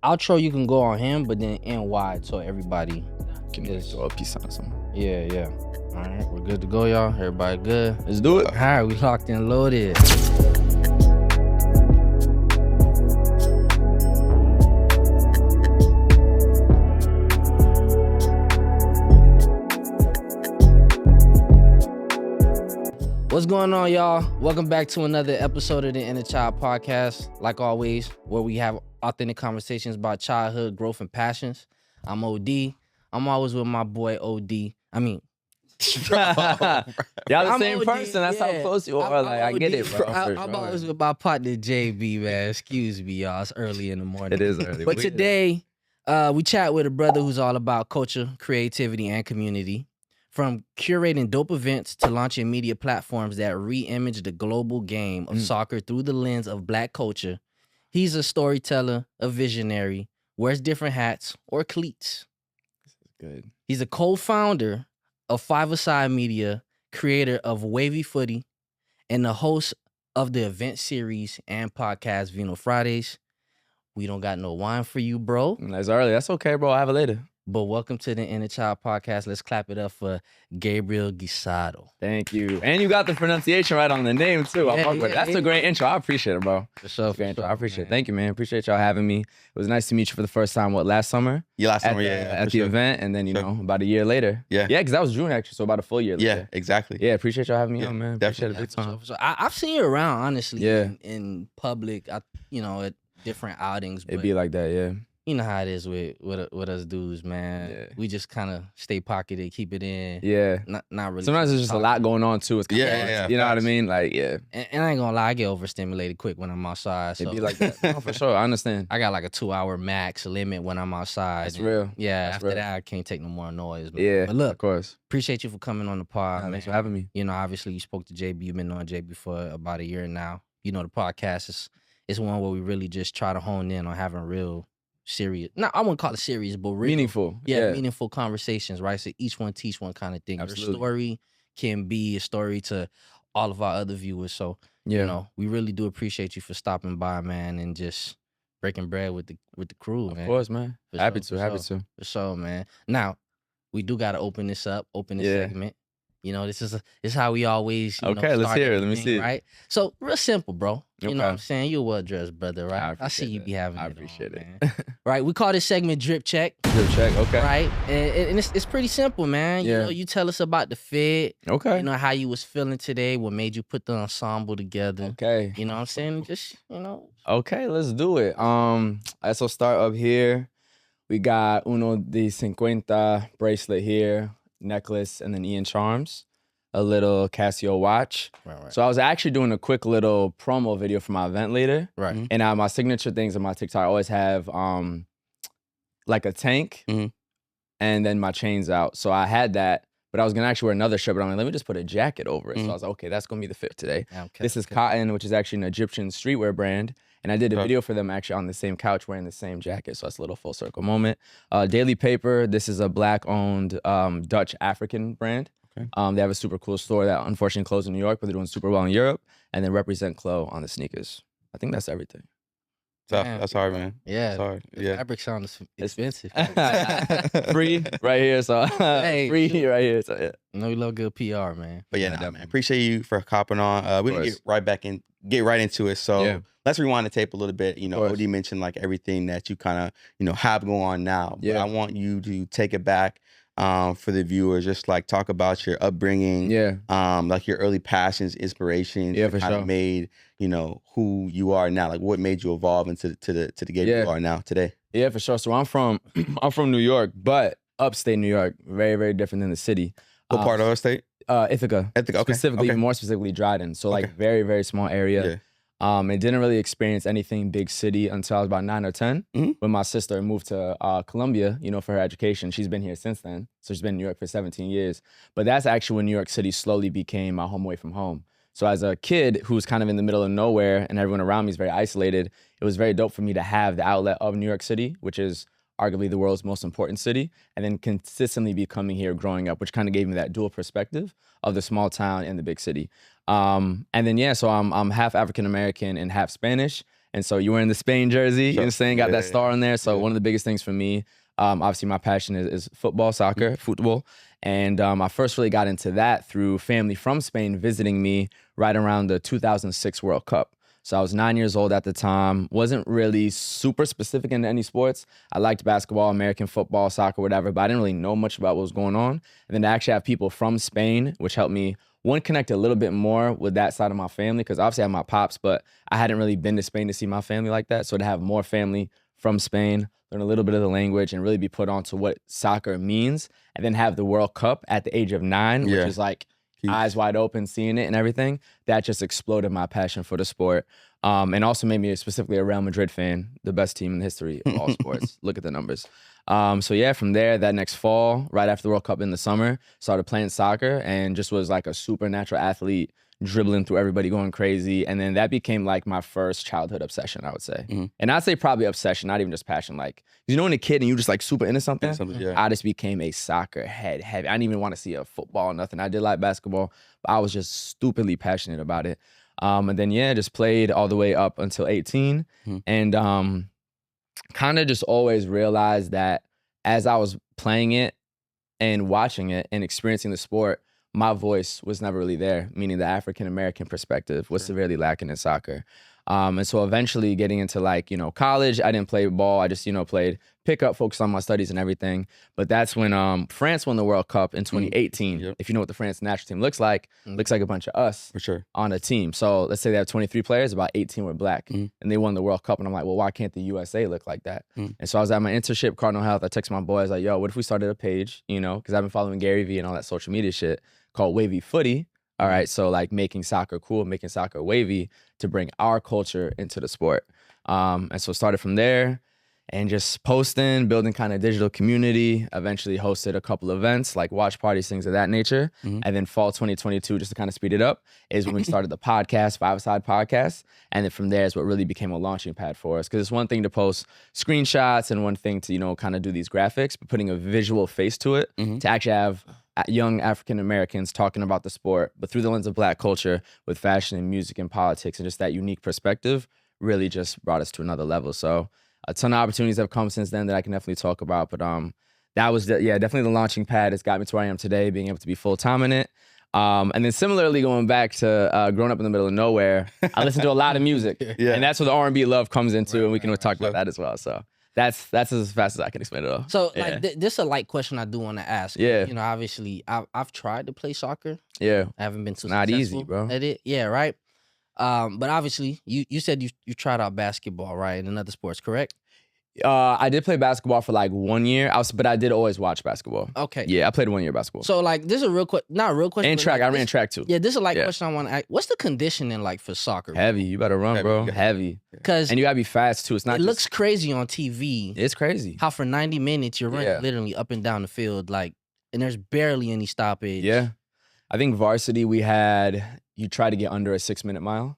outro you can go on him, but then NY so everybody Can you throw a piece on something? Yeah. All right, we're good to go, y'all. Everybody good? Let's do it. All right, we locked and loaded. What's going on, y'all? Welcome back to another episode of the InnerChild Podcast. Like always, where we have authentic conversations about childhood growth and passions. I'm OD. I'm always with my boy OD. Y'all the same OD, person. That's how close you are. I get it, bro. I'm always with my partner JB, man. Excuse me, y'all. It's early in the morning. It is early. But today, we chat with a brother who's all about culture, creativity, and community. From curating dope events to launching media platforms that re-image the global game of soccer through the lens of Black culture, he's a storyteller, a visionary, wears different hats or cleats. Good. He's a co-founder of Five-A-Side Media, creator of Wavy Footy, and the host of the event series and podcast Vino Vridays. We don't got no wine for you, bro. That's early. That's okay, bro. I'll have it later. But welcome to the InnerChild Podcast. Let's clap it up for Gabriel Guisado. Thank you. And you got the pronunciation right on the name, too. That's a great intro. I appreciate it, bro. For sure. I appreciate it. Thank you, man. Appreciate y'all having me. It was nice to meet you for the first time, last summer? Yeah, last summer, at the event. And then, you know, about a year later. Yeah. Yeah, because that was June, actually. So about a full year later. Yeah, exactly. Yeah, appreciate y'all having me on, man. Definitely. Appreciate it big time. So I've seen you around, honestly, Yeah. in public, at different outings. But It'd be like that, yeah. you know how it is with us dudes, man. Yeah. We just kind of stay pocketed, keep it in. Yeah. Not really. Sometimes there's just a lot going on, too. It's kinda Yeah. You know what I mean? Like, yeah. And I ain't gonna lie, I get overstimulated quick when I'm outside. So It'd be like that. No, for sure. I understand. I got like a 2-hour max limit when I'm outside. That's and real. Yeah, That's after real. that, I can't take no more noise. Man. Yeah. But look, of course. appreciate you for coming on the pod, man. Thanks for having me. You know, obviously you spoke to JB. You've been on JB for about a year now. You know, the podcast is one where we really just try to hone in on having real serious, I wouldn't call it serious, but real, Meaningful. meaningful conversations, right? So each one teach one kind of thing. Absolutely. Your story can be a story to all of our other viewers. So, you know, we really do appreciate you for stopping by, man, and just breaking bread with the crew, man. Of course, man. Happy to. For sure, man. Now, we do got to open this segment. You know, this is how we always, Okay, let's hear it. Let me see it. Right? So, real simple, bro. You know Okay. what I'm saying? You're a well-dressed brother, right? I see appreciate you it. be having I it appreciate on, it. man. Right? We call this segment Drip Check. Drip check, okay. Right? And it's pretty simple, man. Yeah. You know, you tell us about the fit. Okay. You know, how you was feeling today, what made you put the ensemble together. Okay. You know what I'm saying? Just, Okay, let's do it. So start up here. We got Uno de 50 bracelet here, necklace, and then Ian charms. A little Casio watch. Right. So I was actually doing a quick little promo video for my event later. Right. Mhm. And my signature things on my TikTok, I always have like a tank Mhm. and then my chains out. So I had that, but I was gonna actually wear another shirt, but I'm like, let me just put a jacket over it. So I was like, okay, that's gonna be the fit today. Okay. This is Cotton, which is actually an Egyptian streetwear brand. And I did a Okay. video for them actually on the same couch wearing the same jacket. So that's a little full circle moment. Daily Paper, this is a Black-owned Dutch African brand. Okay. They have a super cool store that unfortunately closed in New York, but they're doing super well in Europe. And then Represent Chloe on the sneakers. I think that's everything. Tough. Man. That's hard, man. Yeah. That's hard. The Yeah. fabric sounds expensive. Free right here. So Hey. free right here. So yeah. You know, we love good PR, man. But yeah, Yeah, nah, man. definitely. Appreciate you for hopping on. We're gonna course. get right into it. So Yeah. let's rewind the tape a little bit. You know, course. OD mentioned like everything that you kind of, have going on now. But Yeah. I want you to take it back for the viewers, just like talk about your upbringing, Yeah. like your early passions, inspirations, Yeah, that for kind sure. of made, who you are now. Like what made you evolve into the Gabriel Yeah. you are now today. Yeah, for sure. So I'm from New York, but upstate New York, very, very different than the city. What part of our state? Ithaca. Ithaca, okay, Specifically, okay. more specifically Dryden. So like Okay. very, very small area. Yeah. I didn't really experience anything big city until I was about 9 or 10 Mhm. when my sister moved to Columbia, for her education. She's been here since then. So she's been in New York for 17 years. But that's actually when New York City slowly became my home away from home. So as a kid who was kind of in the middle of nowhere and everyone around me is very isolated, it was very dope for me to have the outlet of New York City, which is arguably the world's most important city, and then consistently be coming here growing up, which kind of gave me that dual perspective of the small town and the big city. And then, so I'm half African-American and half Spanish. And so you were in the Spain jersey, you know what I'm saying? Got that star on there. So Yeah. one of the biggest things for me, obviously my passion is football, soccer, football. And I first really got into that through family from Spain visiting me right around the 2006 World Cup. So I was 9 years old at the time, wasn't really super specific into any sports. I liked basketball, American football, soccer, whatever, but I didn't really know much about what was going on. And then to actually have people from Spain, which helped me, one, connect a little bit more with that side of my family, because obviously I have my pops, but I hadn't really been to Spain to see my family like that. So to have more family from Spain, learn a little bit of the language, and really be put onto what soccer means, and then have the World Cup at the age of 9, which is like eyes wide open, seeing it and everything, that just exploded my passion for the sport. And also made me specifically a Real Madrid fan, the best team in the history of all sports. Look at the numbers. So yeah, from there, that next fall, right after the World Cup in the summer, started playing soccer and just was like a supernatural athlete, dribbling through everybody, going crazy. And then that became like my first childhood obsession, I would say. And I'd say probably obsession, not even just passion. Like, you know when a kid and you just like super into something? I just became a soccer head heavy. I didn't even want to see a football or nothing. I did like basketball, but I was just stupidly passionate about it. And then, yeah, just played all the way up until 18. And kind of just always realized that as I was playing it and watching it and experiencing the sport, my voice was never really there, meaning the African-American perspective was severely lacking in soccer. And so eventually getting into like, college, I didn't play ball. I just, played pickup, focused on my studies and everything. But that's when France won the World Cup in 2018. If you know what the France national team looks like a bunch of us For sure. on a team. So let's say they have 23 players, about 18 were black. And they won the World Cup. And I'm like, well, why can't the USA look like that? And so I was at my internship, Cardinal Health. I texted my boy, I was like, yo, what if we started a page, because I've been following Gary Vee and all that social media shit, called Wavy Footy. All right, so like making soccer cool, making soccer wavy to bring our culture into the sport. And so started from there and just posting, building kind of digital community, eventually hosted a couple events like watch parties, things of that nature. And then fall 2022, just to kind of speed it up, is when we started the podcast, Five Side Podcast. And then from there is what really became a launching pad for us. Because it's one thing to post screenshots and one thing to, kind of do these graphics, but putting a visual face to it to actually have young African Americans talking about the sport, but through the lens of Black culture with fashion and music and politics, and just that unique perspective really just brought us to another level. So a ton of opportunities have come since then that I can definitely talk about. But that was definitely the launching pad. It's got me to where I am today, being able to be full time in it. And then similarly, going back to growing up in the middle of nowhere, I listened to a lot of music, and that's where the R&B love comes into, and we can talk about that as well. So. That's as fast as I can explain it all. So, like, this is a light question I do want to ask. Yeah. Obviously, I've tried to play soccer. Yeah. I haven't been too Not successful easy, bro. at it. Yeah, right? But obviously, you said you tried out basketball, right, and other sports, correct? I did play basketball for like 1 year, but I did always watch basketball. Okay. Yeah, I played 1 year basketball. So, like, this is a real not a real question. And but, track, like, I ran track too. Yeah, this is a question I want to ask. What's the conditioning like for soccer? Heavy, you better run, bro. Heavy. Because and you gotta be fast too. It's not. It looks crazy on TV. It's crazy. How for 90 minutes you're running literally up and down the field, like, and there's barely any stoppage. Yeah, I think varsity you try to get under a 6-minute mile.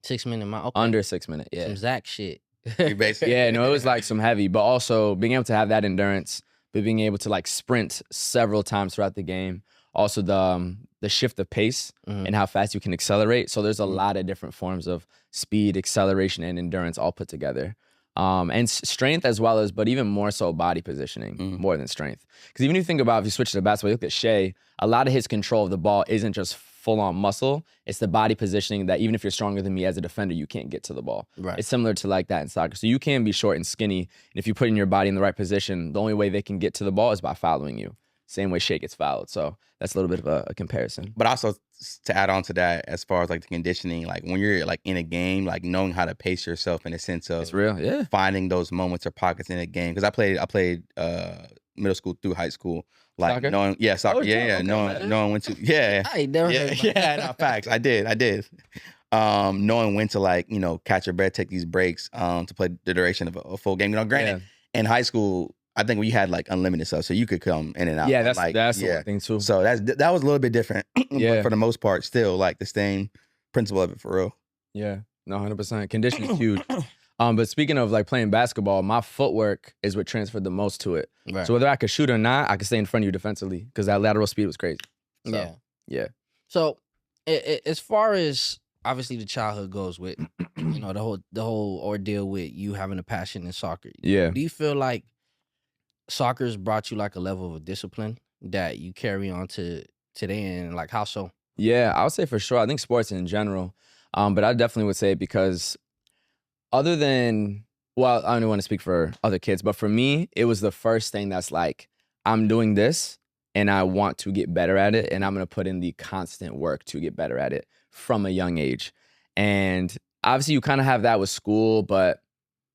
6-minute mile. Okay. Under 6 minutes. Yeah. Some Zach shit. Yeah, no, it was like some heavy, but also being able to have that endurance, but being able to like sprint several times throughout the game. Also the shift of pace and how fast you can accelerate. So there's a lot of different forms of speed, acceleration, and endurance all put together. And strength as well as, but even more so body positioning more than strength. Because even if you think about, if you switch to basketball, you look at Shea, a lot of his control of the ball isn't just full on muscle. It's the body positioning that even if you're stronger than me as a defender, you can't get to the ball. Right. It's similar to like that in soccer. So you can be short and skinny. And if you put in your body in the right position, the only way they can get to the ball is by following you. Same way Shea gets fouled. So that's a little bit of a comparison. But also to add on to that, as far as like the conditioning, like when you're like in a game, like knowing how to pace yourself in a sense of It's real, yeah. finding those moments or pockets in a game. Because I played middle school through high school. Like Soccer? Knowing, soccer, Okay, knowing when to, I ain't never heard about that. no, facts. I did. Knowing when to like, catch your breath, take these breaks, to play the duration of a full game. Granted, in high school, I think we had like unlimited stuff, so you could come in and out. Yeah, that's the one thing too. So that was a little bit different. But for the most part, still like the same principle of it for real. Yeah, no, 100%. Conditioning is huge. But speaking of like playing basketball, my footwork is what transferred the most to it. Right. So whether I could shoot or not, I could stay in front of you defensively because that lateral speed was crazy. So, Yeah. Yeah. So as far as obviously the childhood goes with the whole ordeal with you having a passion in soccer. Yeah. Do you feel like soccer's brought you like a level of discipline that you carry on to today, and like how so? Yeah, I would say for sure. I think sports in general, but I definitely would say because other than, well, I don't want to speak for other kids, but for me, it was the first thing that's like, I'm doing this and I want to get better at it, and I'm going to put in the constant work to get better at it from a young age. And obviously you kind of have that with school, but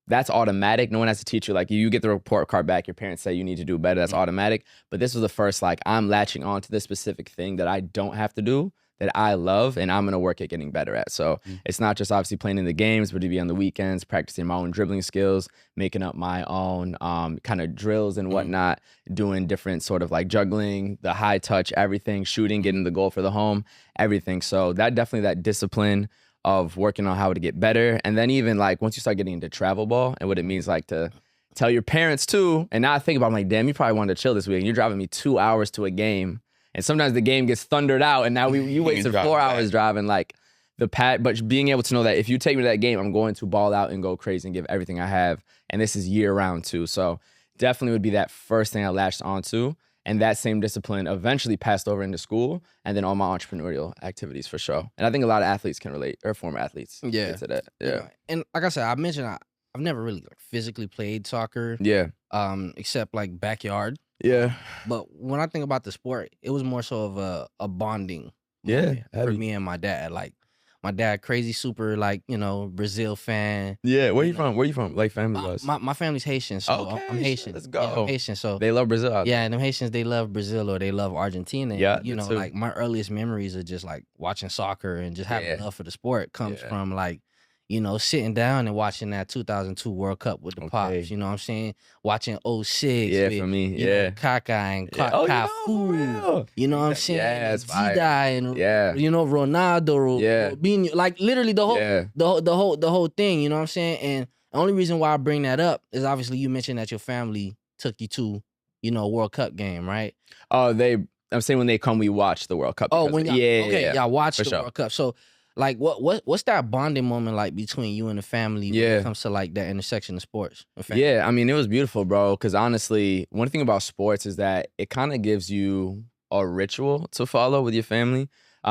that's automatic. No one has to teach you. Like, you get the report card back, your parents say you need to do better. That's automatic. But this was the first, like, I'm latching on to this specific thing that I don't have to do, that I love, and I'm going to work at getting better at. So it's not just obviously playing in the games, but to be on the weekends, practicing my own dribbling skills, making up my own kind of drills and whatnot, doing different sort of like juggling, the high touch, everything, shooting, getting the goal for the home, everything. So that definitely, that discipline of working on how to get better. And then even like once you start getting into travel ball and what it means like to tell your parents too. And now I think about, I'm like, damn, you probably wanted to chill this week and you're driving me 2 hours to a game. And sometimes the game gets thundered out and now you wasted 4 hours driving, like but being able to know that if you take me to that game, I'm going to ball out and go crazy and give everything I have. And this is year round too. So definitely would be that first thing I latched onto. And that same discipline eventually passed over into school and then all my entrepreneurial activities for sure. And I think a lot of athletes can relate, or former athletes get to that. Yeah. And like I said, I mentioned I've never really like physically played soccer. Yeah. Except like backyard. Yeah. But when I think about the sport, it was more so of a bonding Yeah. for me and my dad. Like, my dad, crazy super, like, Brazil fan. Yeah, where you from? Where you from? Like, family-wise? My family's Haitian, so Okay, I'm Haitian. let's go. Yeah, I'm Haitian, so They love Brazil out there. yeah, and them Haitians, they love Brazil or they love Argentina. Yeah, And, me too. like my earliest memories of just like watching soccer and just having love for the sport comes from like, sitting down and watching that 2002 World Cup with the Pops. You know what I'm saying? Watching 06. Yeah, with, for me, Kaká and Yeah. Cafu. You know what I'm saying? Yeah, and it's fire. Zidane and Yeah. Ronaldo, Yeah. Robinho, like literally the whole thing. You know what I'm saying? And the only reason why I bring that up is obviously you mentioned that your family took you to, a World Cup game, right? Oh, I'm saying when they come, we watch the World Cup. Oh, when y'all watch For the sure. World Cup. So, like, what's that bonding moment like between you and the family when it comes to like that intersection of sports and family? Yeah, I mean, it was beautiful, bro. Because honestly, one thing about sports is that it kind of gives you a ritual to follow with your family.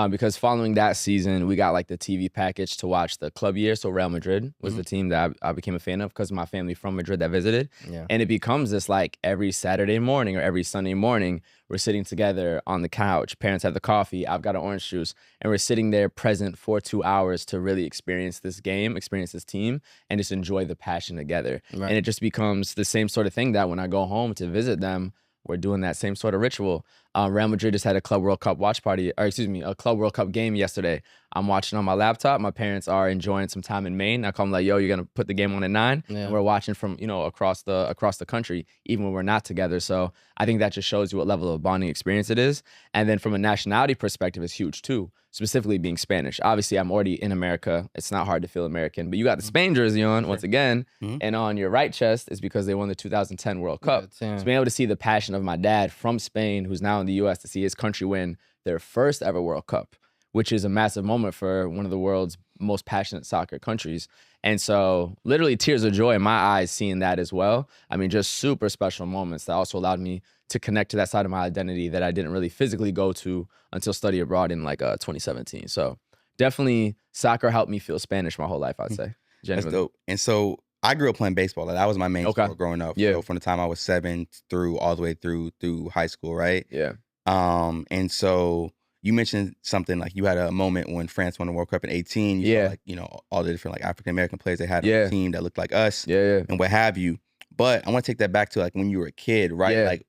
Because following that season, we got like the TV package to watch the club year. So Real Madrid was the team that I became a fan of because of my family from Madrid that visited. Yeah. And it becomes this like every Saturday morning or every Sunday morning, we're sitting together on the couch. Parents have the coffee. I've got an orange juice. And we're sitting there present for 2 hours to really experience this game, experience this team, and just enjoy the passion together. Right. And it just becomes the same sort of thing that when I go home to visit them, we're doing that same sort of ritual. Real Madrid just had a Club World Cup a Club World Cup game yesterday. I'm watching on my laptop. My parents are enjoying some time in Maine. I call them like, yo, you're gonna put the game on at 9. Yeah. And we're watching from, across the country, even when we're not together. So I think that just shows you what level of bonding experience it is. And then from a nationality perspective, it's huge too, specifically being Spanish. Obviously, I'm already in America. It's not hard to feel American, but you got the Spain jersey on once again, and on your right chest is because they won the 2010 World Cup. Yeah, So being able to see the passion of my dad from Spain, who's now in the U.S., to see his country win their first ever World Cup, which is a massive moment for one of the world's most passionate soccer countries. And so literally tears of joy in my eyes seeing that as well. I mean, just super special moments that also allowed me to connect to that side of my identity that I didn't really physically go to until study abroad in like 2017. So definitely soccer helped me feel Spanish my whole life, I'd say. That's dope. And so I grew up playing baseball. Like, that was my main sport growing up. Yeah. So from the time I was 7 through all the way through high school, right? Yeah. And so you mentioned something like you had a moment when France won the World Cup in 18. You saw, like, all the different like African American players they had on the team that looked like us, and what have you. But I want to take that back to like when you were a kid, right? Yeah. Like,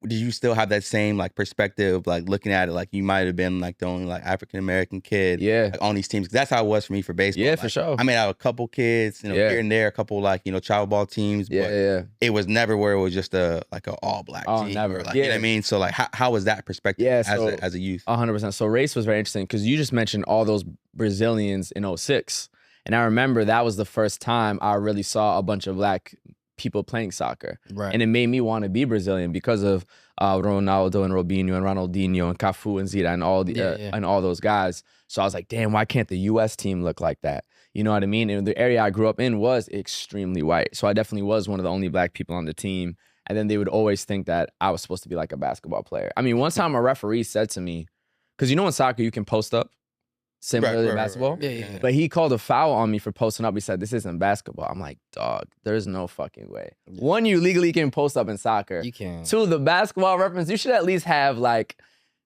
did you still have that same like perspective, like looking at it like you might have been like the only like African American kid like, on these teams? 'Cause that's how it was for me for baseball. Yeah, like, for sure. I mean, I had a couple kids, here and there, a couple like child ball teams, but it was never where it was just a all black team. Never. Or, like, you know what I mean? So like, how was that perspective as a youth? 100%. So race was very interesting because you just mentioned all those Brazilians in 06. And I remember that was the first time I really saw a bunch of black people playing soccer. Right. And it made me want to be Brazilian because of Ronaldo and Robinho and Ronaldinho and Cafu and Zidane and and all those guys. So I was like, damn, why can't the U.S. team look like that? You know what I mean? And the area I grew up in was extremely white. So I definitely was one of the only black people on the team. And then they would always think that I was supposed to be like a basketball player. I mean, one time a referee said to me, because you know in soccer you can post up, similar to basketball? Yeah. But he called a foul on me for posting up. He said, this isn't basketball. I'm like, dog, there's no fucking way. One, you legally can post up in soccer. You can. Two, the basketball reference, you should at least have like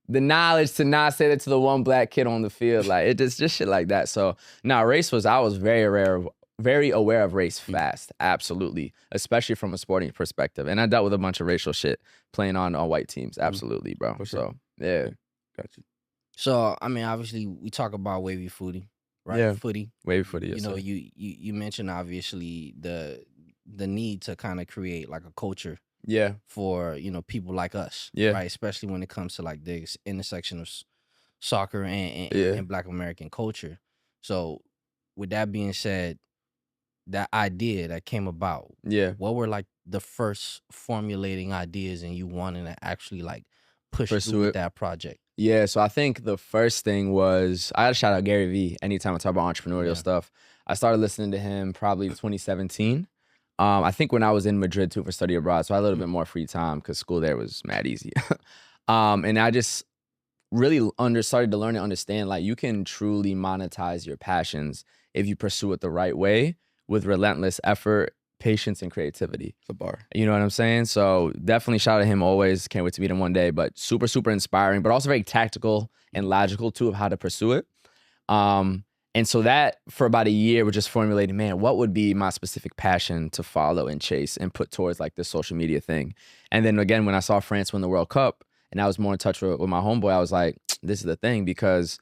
the knowledge to not say that to the one black kid on the field. Like it just shit like that. So race I was very aware of race fast. Absolutely. Especially from a sporting perspective. And I dealt with a bunch of racial shit playing on white teams. Absolutely, bro. For sure. So yeah. Gotcha. So, I mean, obviously, we talk about wavy footy, right? Yeah. Footy. Wavy footy, yes, You know, sir. you mentioned, obviously, the need to kind of create, like, a culture Yeah. for, people like us, right? Especially when it comes to, like, this intersection of soccer and Black American culture. So, with that being said, that idea that came about, what were, like, the first formulating ideas and you wanting to actually, like, pursue through with that project? Yeah, so I think the first thing was, I gotta shout out Gary Vee anytime I talk about entrepreneurial stuff. I started listening to him probably 2017. I think when I was in Madrid too for study abroad, so I had a little bit more free time because school there was mad easy. And I just really started to learn and understand, like, you can truly monetize your passions if you pursue it the right way with relentless effort, patience, and creativity. The bar. You know what I'm saying? So definitely shout out to him always. Can't wait to meet him one day. But super, super inspiring, but also very tactical and logical too of how to pursue it. And so that for about a year, we're just formulating, man, what would be my specific passion to follow and chase and put towards like this social media thing. And then again, when I saw France win the World Cup and I was more in touch with my homeboy, I was like, this is the thing, because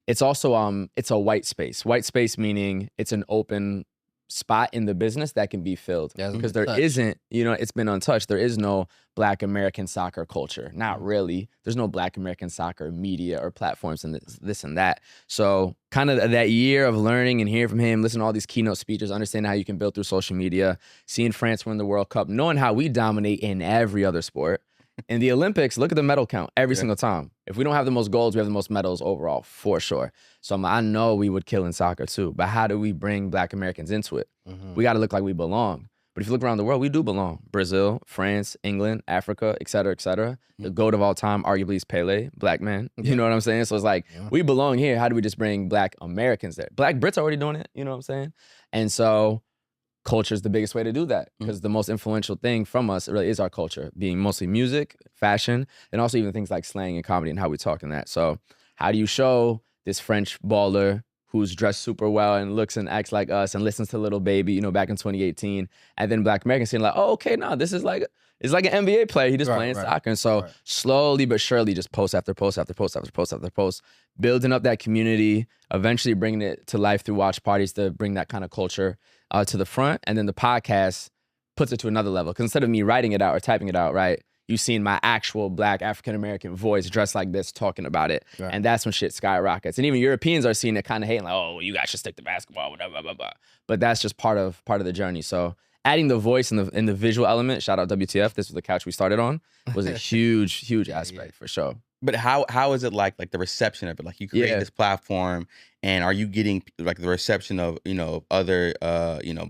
it's also, it's a white space. White space meaning it's an open spot in the business that can be filled, because there isn't, it's been untouched. There is no Black American soccer culture. Not really. There's no Black American soccer media or platforms and this and that. So kind of that year of learning and hearing from him, listening to all these keynote speeches, understanding how you can build through social media, seeing France win the World Cup, knowing how we dominate in every other sport. In the Olympics, look at the medal count every single time. If we don't have the most golds, we have the most medals overall, for sure. So I know we would kill in soccer too, but how do we bring Black Americans into it? We got to look like we belong. But if you look around the world, we do belong. Brazil, France, England, Africa, et cetera, et cetera. The GOAT of all time, arguably, is Pele, Black man. You know what I'm saying? So it's like, we belong here. How do we just bring Black Americans there? Black Brits are already doing it, you know what I'm saying? And so culture is the biggest way to do that, because the most influential thing from us really is our culture, being mostly music, fashion, and also even things like slang and comedy and how we talk in that. So how do you show this French baller who's dressed super well and looks and acts like us and listens to Little Baby, back in 2018, and then Black Americans saying like, oh, okay, no, this is like, it's like an NBA player. He just playing soccer. And so slowly but surely, just post after post after post after post after post, building up that community, eventually bringing it to life through watch parties to bring that kind of culture to the front. And then the podcast puts it to another level, because instead of me writing it out or typing it out, right, you've seen my actual Black African-American voice dressed like this talking about it. And that's when shit skyrockets. And even Europeans are seeing it kind of hating, like, oh, you guys should stick to basketball, whatever, blah, blah, blah. But that's just part of the journey. So adding the voice and the visual element, shout out WTF, this was the couch we started on, was a huge aspect for sure. But how is it like the reception of it? Like, you create this platform, and are you getting like the reception of other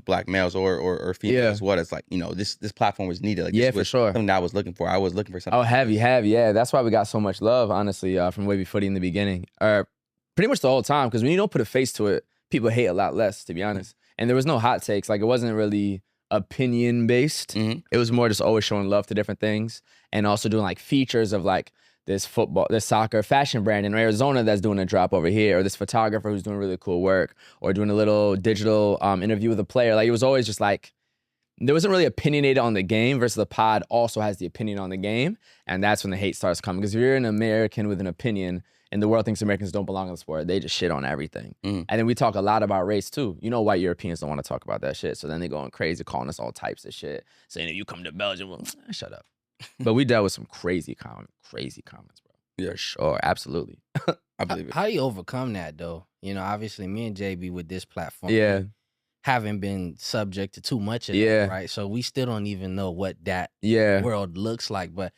Black males or females? What it's like, this platform was needed. Like, this for was sure. something that I was looking for. I was looking for something. Oh, heavy. That's why we got so much love, honestly, from Wavy Footy in the beginning, pretty much the whole time. Because when you don't put a face to it, people hate a lot less, to be honest. And there was no hot takes. Like, it wasn't really opinion based. It was more just always showing love to different things, and also doing like features of like this soccer fashion brand in Arizona that's doing a drop over here, or this photographer who's doing really cool work, or doing a little digital interview with a player. Like, it was always just like, there wasn't really opinionated on the game, versus the pod also has the opinion on the game. And that's when the hate starts coming. Because if you're an American with an opinion and the world thinks Americans don't belong in the sport, they just shit on everything. And then we talk a lot about race too. White Europeans don't want to talk about that shit. So then they going crazy, calling us all types of shit, saying, if you come to Belgium, well, shut up. But we dealt with some crazy comments, bro. For sure, absolutely. I believe it. How do you overcome that though? Obviously, me and JB with this platform, haven't been subject to too much of that, right? So we still don't even know what that world looks like. But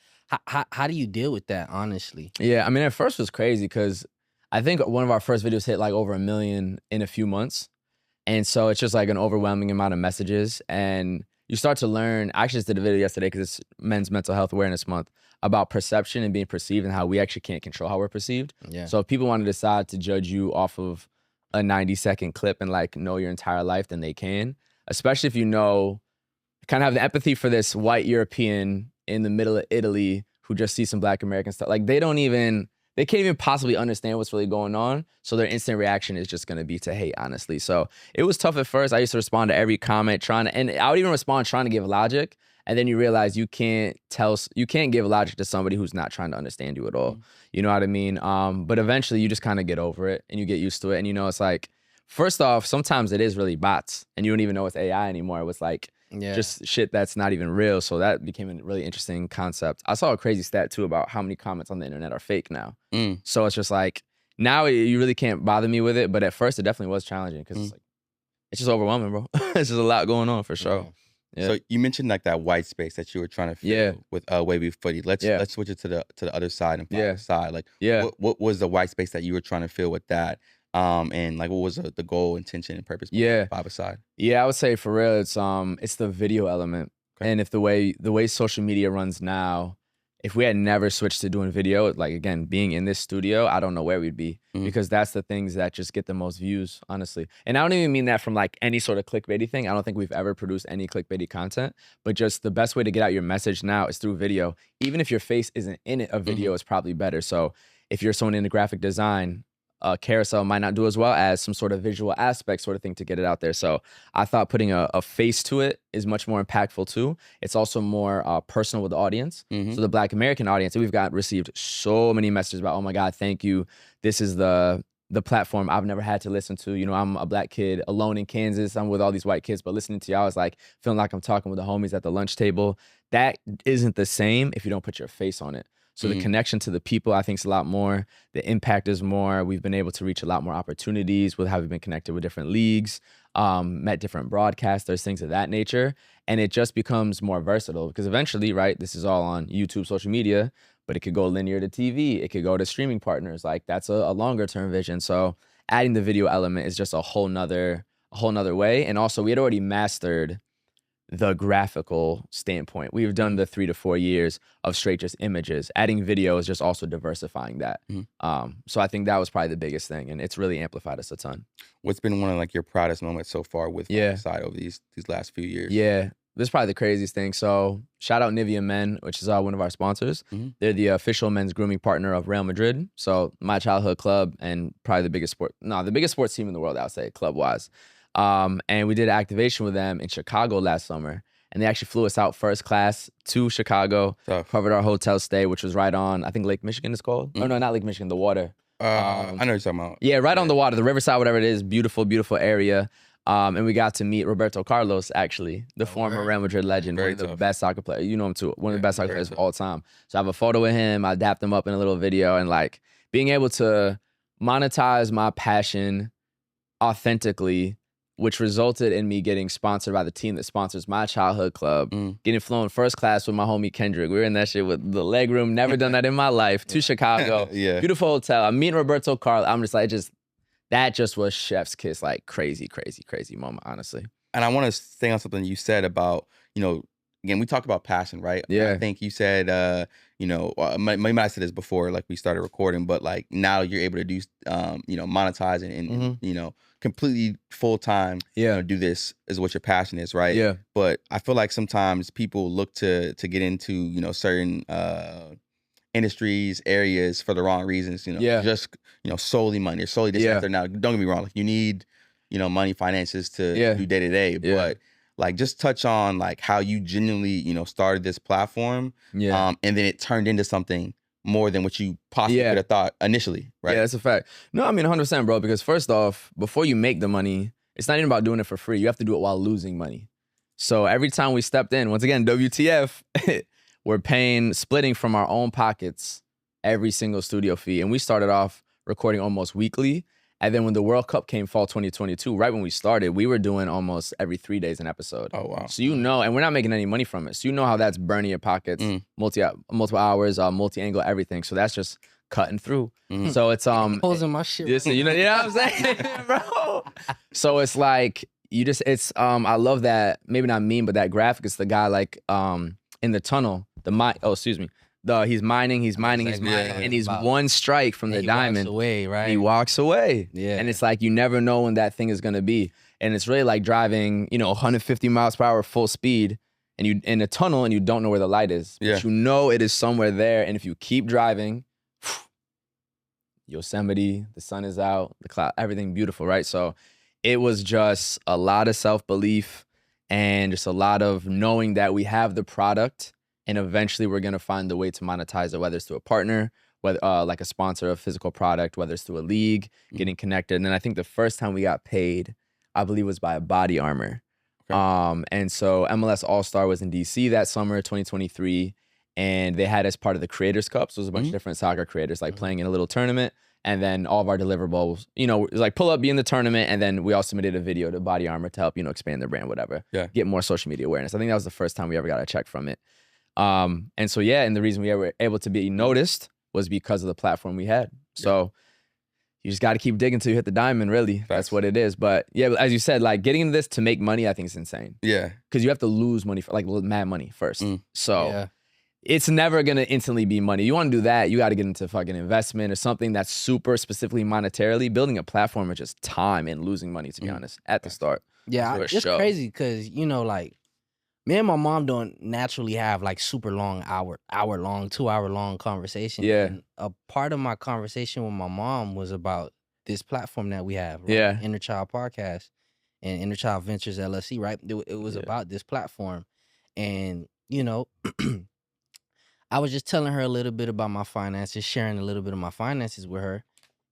how do you deal with that, honestly? Yeah, I mean, at first it was crazy because I think one of our first videos hit like over 1 million in a few months. And so it's just like an overwhelming amount of messages. And you start to learn, I actually just did a video yesterday because it's Men's Mental Health Awareness Month, about perception and being perceived and how we actually can't control how we're perceived. So if people want to decide to judge you off of a 90-second clip and like know your entire life, then they can. Especially if you know, kind of have the empathy for this white European in the middle of Italy who just sees some Black American stuff. Like they can't even possibly understand what's really going on. So their instant reaction is just gonna be to hate, honestly. So it was tough at first. I used to respond to every comment and I would even respond trying to give logic. And then you realize you can't give logic to somebody who's not trying to understand you at all. You know what I mean? But eventually you just kind of get over it and you get used to it. And you know, it's like, first off, sometimes it is really bots and you don't even know it's AI anymore. It was like just shit that's not even real. So that became a really interesting concept. I saw a crazy stat too about how many comments on the internet are fake now. So it's just like, now you really can't bother me with it. But at first it definitely was challenging because it's like, it's just overwhelming, bro. It's just a lot going on for sure. So you mentioned like that white space that you were trying to fill with Wavy Footy. Let's switch it to the other side and five side. Like what was the white space that you were trying to fill with that? And like what was the goal, intention, and purpose behind five side? Yeah, I would say for real, it's the video element. And if the way social media runs now, if we had never switched to doing video, like again, being in this studio, I don't know where we'd be because that's the things that just get the most views, honestly. And I don't even mean that from like any sort of clickbaity thing. I don't think we've ever produced any clickbaity content, but just the best way to get out your message now is through video. Even if your face isn't in it, a video is probably better. So if you're someone into graphic design, carousel might not do as well as some sort of visual aspect sort of thing to get it out there. So I thought putting a face to it is much more impactful too. It's also more personal with the audience. So the Black American audience, we've received so many messages about, oh my God, thank you. This is the platform I've never had to listen to. You know, I'm a Black kid alone in Kansas. I'm with all these white kids, but listening to y'all is like feeling like I'm talking with the homies at the lunch table. That isn't the same if you don't put your face on it. So the connection to the people, I think, is a lot more. The impact is more. We've been able to reach a lot more opportunities with how we've been connected with different leagues, met different broadcasters, things of that nature. And it just becomes more versatile because eventually, right, this is all on YouTube, social media, but it could go linear to TV. It could go to streaming partners. Like that's a longer term vision. So adding the video element is just a whole nother way. And also we had already mastered the graphical standpoint. We've done the 3 to 4 years of straight just images. Adding video is just also diversifying that. So I think that was probably the biggest thing, and it's really amplified us a ton. What's been one of like your proudest moments so far with side over these last few years? Yeah, this is probably the craziest thing. So shout out Nivea Men, which is one of our sponsors. They're the official men's grooming partner of Real Madrid. So my childhood club and probably the biggest sports team in the world, I would say, club-wise. And we did activation with them in Chicago last summer. And they actually flew us out first class to Chicago, covered our hotel stay, which was right on, I think Lake Michigan is called. Oh, no, not Lake Michigan, the water. I know what you're talking about. Yeah, right on the water, the riverside, whatever it is. Beautiful, beautiful area. And we got to meet Roberto Carlos, actually, the former Real Madrid legend, one of the best soccer players. You know him too, one of the best soccer players of all time. So I have a photo with him. I dapped him up in a little video, and like being able to monetize my passion authentically, which resulted in me getting sponsored by the team that sponsors my childhood club, getting flown first class with my homie Kendrick. We were in that shit with the leg room, never done that in my life, to Chicago. Beautiful hotel. I'm meeting Roberto Carlos. I'm just like, that just was chef's kiss, like crazy, crazy, crazy moment, honestly. And I want to say on something you said about, you know, again, we talked about passion, right? Yeah. I think you said, you know, maybe I said this before, like we started recording, but like now you're able to do, you know, monetize and you know, completely full time, you know, do this is what your passion is, right? Yeah. But I feel like sometimes people look to get into, you know, certain industries, areas for the wrong reasons, you know, just, you know, solely money or solely this after. Now, don't get me wrong, like you need, you know, money, finances to do day to day, but like just touch on like how you genuinely, you know, started this platform, and then it turned into something more than what you possibly could have thought initially, right? Yeah, that's a fact. No, I mean 100%, bro, because first off, before you make the money, it's not even about doing it for free. You have to do it while losing money. So every time we stepped in, once again, WTF, we're splitting from our own pockets every single studio fee. And we started off recording almost weekly. And then when the World Cup came fall 2022, right when we started, we were doing almost every 3 days an episode. Oh, wow. So and we're not making any money from it. So you know how that's burning your pockets, multiple hours, multi-angle, everything. So that's just cutting through. So it's Posing my shit. you know what I'm saying, bro? So it's like I love that, maybe not meme, but that graphic. It's the guy like in the tunnel, he's mining, and he's one strike from the diamond. Walks away, right? He walks away. Yeah. And it's like you never know when that thing is gonna be. And it's really like driving, 150 miles per hour full speed, and you in a tunnel and you don't know where the light is. Yeah. But you know it is somewhere there. And if you keep driving, Yosemite, the sun is out, the cloud, everything beautiful, right? So it was just a lot of self-belief and just a lot of knowing that we have the product and eventually we're gonna find the way to monetize it, whether it's through a partner, whether like a sponsor of physical product, whether it's through a league, getting connected. And then I think the first time we got paid, I believe, was by a Body Armor. Okay. And so MLS All-Star was in DC that summer, 2023. And they had as part of the Creators Cup. So it was a bunch of different soccer creators like playing in a little tournament. And then all of our deliverables, it was like pull up, be in the tournament. And then we all submitted a video to Body Armor to help, expand their brand, whatever. Yeah. Get more social media awareness. I think that was the first time we ever got a check from it. And so, and the reason we were able to be noticed was because of the platform we had. So you just got to keep digging till you hit the diamond, really. That's what it is. But as you said, like getting into this to make money, I think is insane. Yeah. Because you have to lose money, mad money first. So it's never going to instantly be money. You want to do that, you got to get into fucking investment or something that's super specifically monetarily. Building a platform is just time and losing money, to be honest, at the start. Yeah, it's crazy because, like, me and my mom don't naturally have like super long 2-hour-long conversation. Yeah. And a part of my conversation with my mom was about this platform that we have, right? Yeah. InnerChild Podcast and InnerChild Ventures LLC, right? It was about this platform. And, I was just telling her a little bit about my finances, sharing a little bit of my finances with her.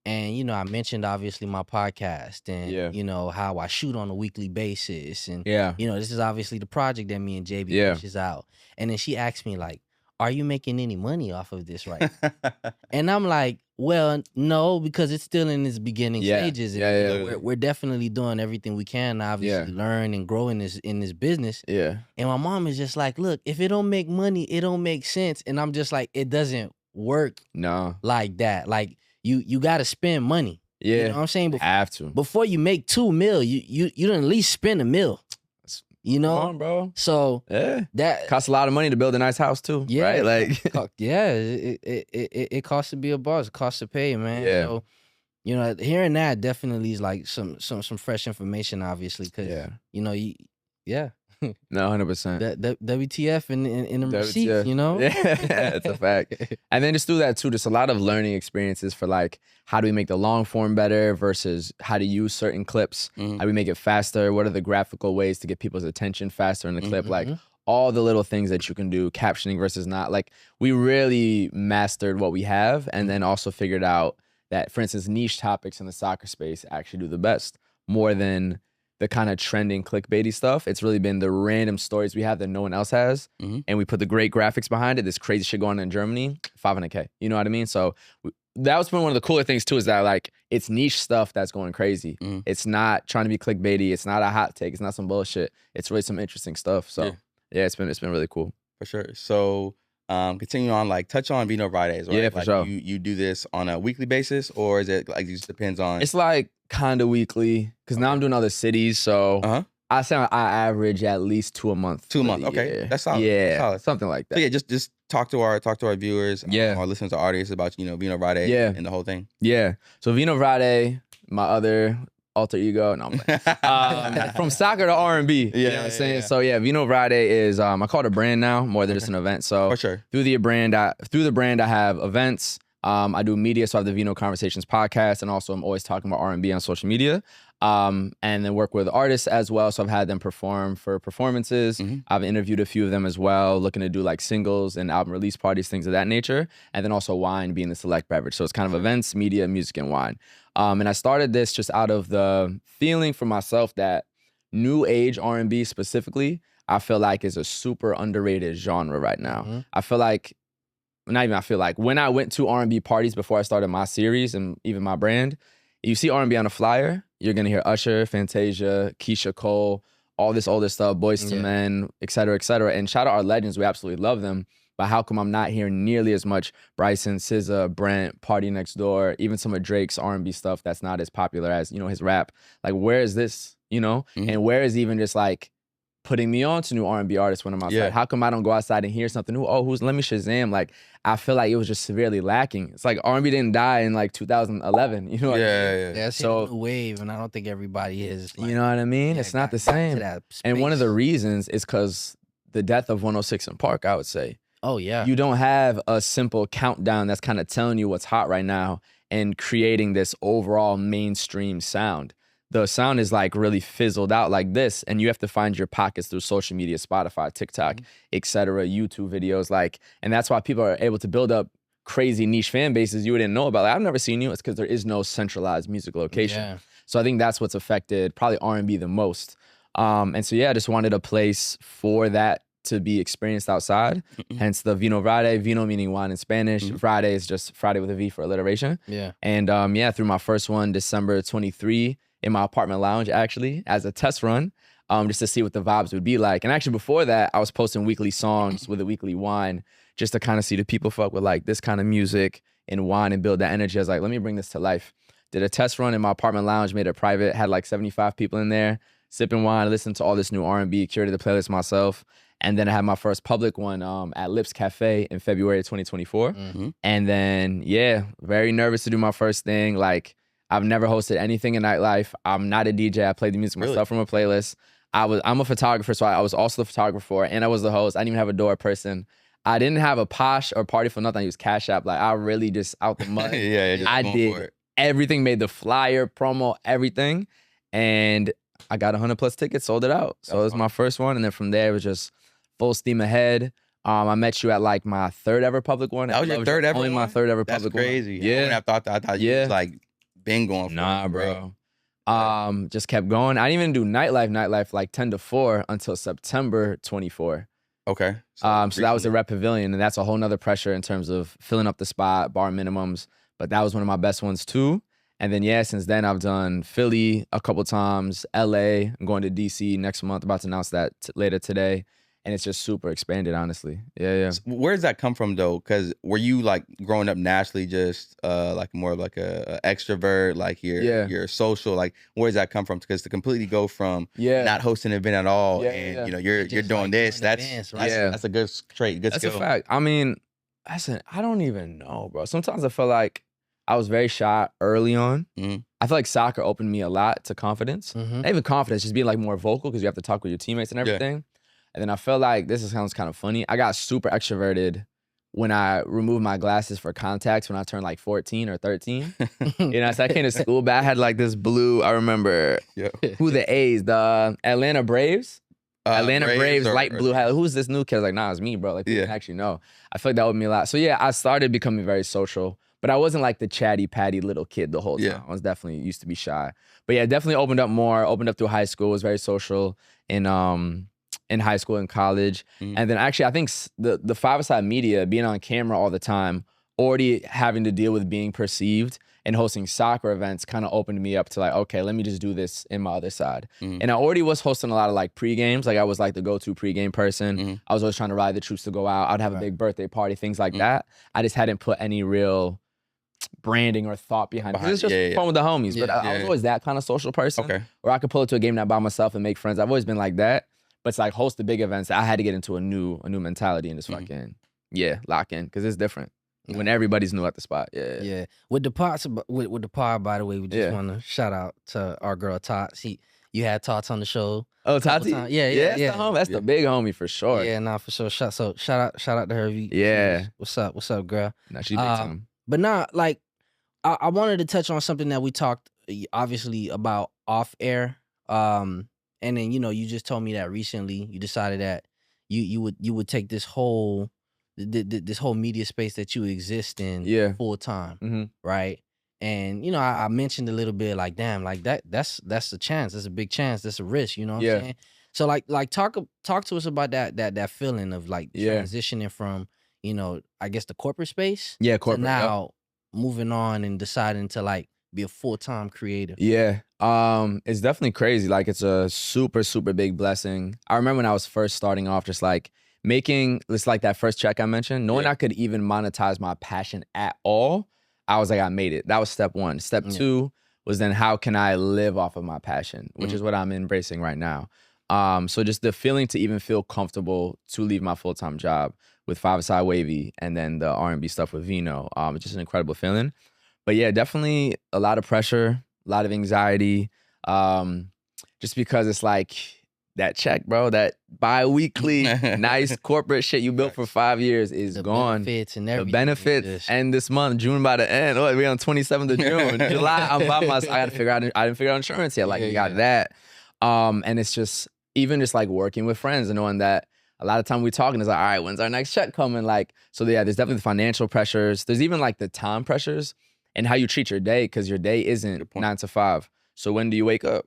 And, I mentioned obviously my podcast and, how I shoot on a weekly basis. And, this is obviously the project that me and JB pushes out. And then she asked me like, are you making any money off of this right now? And I'm like, well, no, because it's still in its beginning stages. And, we're definitely doing everything we can to obviously learn and grow in this business. Yeah. And my mom is just like, look, if it don't make money, it don't make sense. And I'm just like, it doesn't work like that. Like, you got to spend money. Yeah. You know what I'm saying? Have to. Before you make $2 million, you done at least spend $1 million. Come on, bro. So that costs a lot of money to build a nice house too. Yeah. Right? Like it costs to be a boss. It costs to pay, man. Yeah. So, hearing that definitely is like some fresh information, obviously. Cause No, 100%. WTF in the receipts, Yeah, it's a fact. And then just through that too, just a lot of learning experiences for like, how do we make the long form better versus how to use certain clips? How do we make it faster? What are the graphical ways to get people's attention faster in the clip? Like all the little things that you can do, captioning versus not. Like we really mastered what we have and then also figured out that, for instance, niche topics in the soccer space actually do the best more than the kind of trending clickbaity stuff. It's really been the random stories we have that no one else has. And we put the great graphics behind it. This crazy shit going on in Germany, 500K. You know what I mean? So that was one of the cooler things too, is that like, it's niche stuff that's going crazy. It's not trying to be clickbaity. It's not a hot take. It's not some bullshit. It's really some interesting stuff. So it's been really cool. For sure. So continue on, like touch on Vino Vridays, right? Yeah, for sure. You do this on a weekly basis, or is it like, it just depends on? It's like kind of weekly, because now I'm doing other cities, so I say I average at least 2 a month. 2 a month, okay, that's solid. Yeah, that's solid. Something like that. So just talk to our viewers, our listeners, our audience about Vino Vriday and the whole thing. Yeah, so Vino Vriday, my other alter ego, no, from soccer to R&B. You know what I'm saying? Yeah. So Vino Vriday is I call it a brand now more than just an event. So for sure, through the brand I have events. I do media, so I have the Vino Conversations podcast, and also I'm always talking about R&B on social media. And then work with artists as well. So I've had them perform for performances. I've interviewed a few of them as well, looking to do like singles and album release parties, things of that nature. And then also wine being the select beverage. So it's kind of events, media, music, and wine. And I started this just out of the feeling for myself that new age R&B specifically, I feel like is a super underrated genre right now. I feel like, when I went to R&B parties before I started my series and even my brand, You see R&B on a flyer, you're gonna hear Usher, Fantasia, Keisha Cole, all this older stuff, Boyz II Men, et cetera, et cetera. And shout out our legends, we absolutely love them. But how come I'm not hearing nearly as much Bryson, SZA, Brent, Party Next Door, even some of Drake's R&B stuff that's not as popular as, you know, his rap? Like, where is this, you know? And where is even just like putting me on to new R&B artists when I'm outside? How come I don't go outside and hear something new? Oh, let me Shazam? Like, I feel like it was just severely lacking. It's like R&B didn't die in like 2011, you know what I mean? Yeah, it's so, a new wave, and I don't think everybody is. Like, you know what I mean? It's not the same. And one of the reasons is because the death of 106 in Park, I would say. Oh, yeah. You don't have a simple countdown that's kind of telling you what's hot right now and creating this overall mainstream sound. The sound is like really fizzled out like this, and you have to find your pockets through social media, Spotify, TikTok, etc., YouTube videos, like, and that's why people are able to build up crazy niche fan bases you didn't know about. Like, I've never seen you. It's because there is no centralized music location. So I think that's what's affected probably R&B the most. And so I just wanted a place for that to be experienced outside. Hence the Vino Vridays, Vino meaning wine in Spanish. Friday is just Friday with a V for alliteration. And through my first one, December 23, in my apartment lounge, actually, as a test run, just to see what the vibes would be like. And actually before that, I was posting weekly songs with a weekly wine just to kind of see the people fuck with like this kind of music and wine and build that energy. I was like, let me bring this to life. Did a test run in my apartment lounge, made it private, had like 75 people in there, sipping wine, listening to all this new R&B, curated the playlist myself. And then I had my first public one at Lips Cafe in February of 2024. And then, very nervous to do my first thing. Like, I've never hosted anything in nightlife. I'm not a DJ. I play the music myself from a playlist. I'm a photographer, so I was also the photographer, and I was the host. I didn't even have a door person. I didn't have a posh or party for nothing. I used Cash App. Like, I really just out the mud. I did everything, made the flyer, promo, everything. And I got 100+ tickets, sold it out. So it was my first one. And then from there, it was just full steam ahead. I met you at like my third ever public one. That was your third ever Only my third ever public one. That's crazy. I thought you was like been going for Nah, bro. Just kept going. I didn't even do nightlife like 10 to 4 until September 24. Okay. So that was the Rep Pavilion, and that's a whole nother pressure in terms of filling up the spot, bar minimums. But that was one of my best ones too. And then since then I've done Philly a couple times, LA. I'm going to DC next month. About to announce that later today. And it's just super expanded, honestly. So where does that come from though? Because were you like growing up naturally just like more of like a extrovert, like you're social? Like where does that come from? Because to completely go from not hosting an event at all and you know you're doing like this, that's a good trait, good skill. That's a fact. I mean, I don't even know, bro. Sometimes I feel like I was very shy early on. I feel like soccer opened me a lot to confidence. Not even confidence, just being like more vocal because you have to talk with your teammates and everything. And then I felt like, sounds kind of funny, I got super extroverted when I removed my glasses for contacts when I turned like 14 or 13. You know, so I came to school, but I had like this blue, I remember, who the A's, the Atlanta Braves? Atlanta Braves, light blue. Who's this new kid? I was like, nah, it's me, bro. Like, people actually know. I feel like that would mean a lot. So I started becoming very social, but I wasn't like the chatty patty little kid the whole time. I was definitely used to be shy. But definitely opened up through high school, was very social in high school and college. And then actually I think the five-a-side media, being on camera all the time, already having to deal with being perceived and hosting soccer events kind of opened me up to like, okay, let me just do this in my other side. And I already was hosting a lot of like pre-games. Like I was like the go-to pre-game person. I was always trying to ride the troops to go out. I'd have a big birthday party, things like that. I just hadn't put any real branding or thought behind it. It's just fun with the homies. But I was always that kind of social person where I could pull it to a game night by myself and make friends. I've always been like that. But it's like host the big events. I had to get into a new mentality and just fucking lock in because it's different when everybody's new at the spot. With the pod, by the way, we just want to shout out to our girl Tots. You had Tots on the show. Oh, Tati? Yeah. That's the homie. That's the big homie for sure. Yeah, nah, for sure. Shout out to her. What's up, girl? Nah, she big time. But nah, like I wanted to touch on something that we talked obviously about off air. And then, you know, you just told me that recently you decided that you would take this whole media space that you exist in full time, right? And you know, I mentioned a little bit like, damn, like that's a chance, that's a big chance, that's a risk, you know what I'm saying? So like talk to us about that feeling of like transitioning from, you know, I guess the corporate space, corporate, to now moving on and deciding to like be a full-time creative? Yeah. It's definitely crazy. Like, it's a super, super big blessing. I remember when I was first starting off, just like making, it's like that first check I mentioned, knowing I could even monetize my passion at all, I was like, I made it. That was step one. Step two was then how can I live off of my passion, which is what I'm embracing right now. So just the feeling to even feel comfortable to leave my full-time job with 5-a-Side Wavy and then the R&B stuff with Vino, it's just an incredible feeling. But yeah, definitely a lot of pressure, a lot of anxiety, just because it's like that check, bro, that bi-weekly nice corporate shit you built for 5 years is the gone. Benefits and everything. The benefits end this month, June by the end. Oh, we're on 27th of June. July, I'm by myself. I didn't figure out insurance yet. Like, you got that. And it's just, even just like working with friends and knowing that a lot of time we talking is like, all right, when's our next check coming? Like, so yeah, there's definitely the financial pressures. There's even like the time pressures and how you treat your day, because your day isn't 9 to 5. So when do you wake up?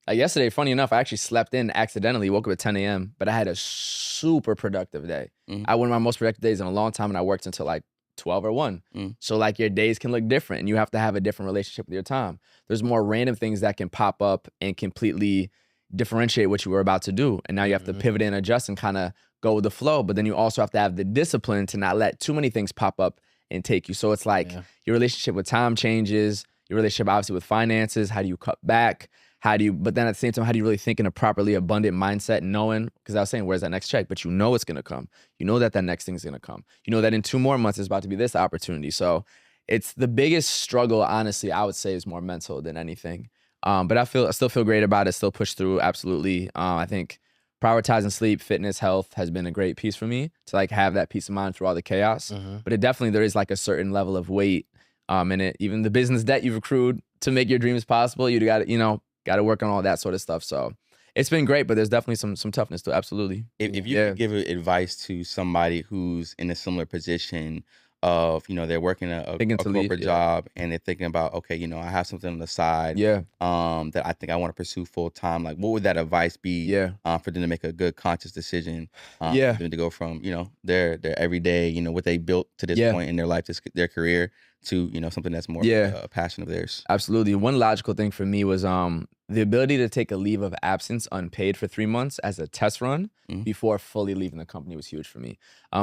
Like yesterday, funny enough, I actually slept in accidentally, woke up at 10 a.m., but I had a super productive day. I had one of my most productive days in a long time, and I worked until like 12 or 1. So like your days can look different, and you have to have a different relationship with your time. There's more random things that can pop up and completely differentiate what you were about to do. And now you have to pivot and adjust and kind of go with the flow. But then you also have to have the discipline to not let too many things pop up and take you. So it's like your relationship with time changes, your relationship obviously with finances. How do you cut back? But then at the same time, how do you really think in a properly abundant mindset, knowing, because I was saying, where's that next check? But you know it's gonna come. You know that next thing's gonna come. You know that in 2 more months it's about to be this opportunity. So it's the biggest struggle, honestly, I would say, is more mental than anything. But I still feel great about it, still push through, absolutely. I think prioritizing sleep, fitness, health has been a great piece for me to like have that peace of mind through all the chaos. But there is like a certain level of weight in it. Even the business debt you've accrued to make your dreams possible, you got to work on all that sort of stuff. So it's been great, but there's definitely some toughness to it. Absolutely. If you could give advice to somebody who's in a similar position of, they're working a corporate job and they're thinking about, okay, I have something on the side that I think I want to pursue full time. Like, what would that advice be for them to make a good conscious decision for them to go from, their everyday, what they built to this point in their life, their career, to, something that's more a passion of theirs? Absolutely. One logical thing for me was the ability to take a leave of absence unpaid for 3 months as a test run before fully leaving the company was huge for me.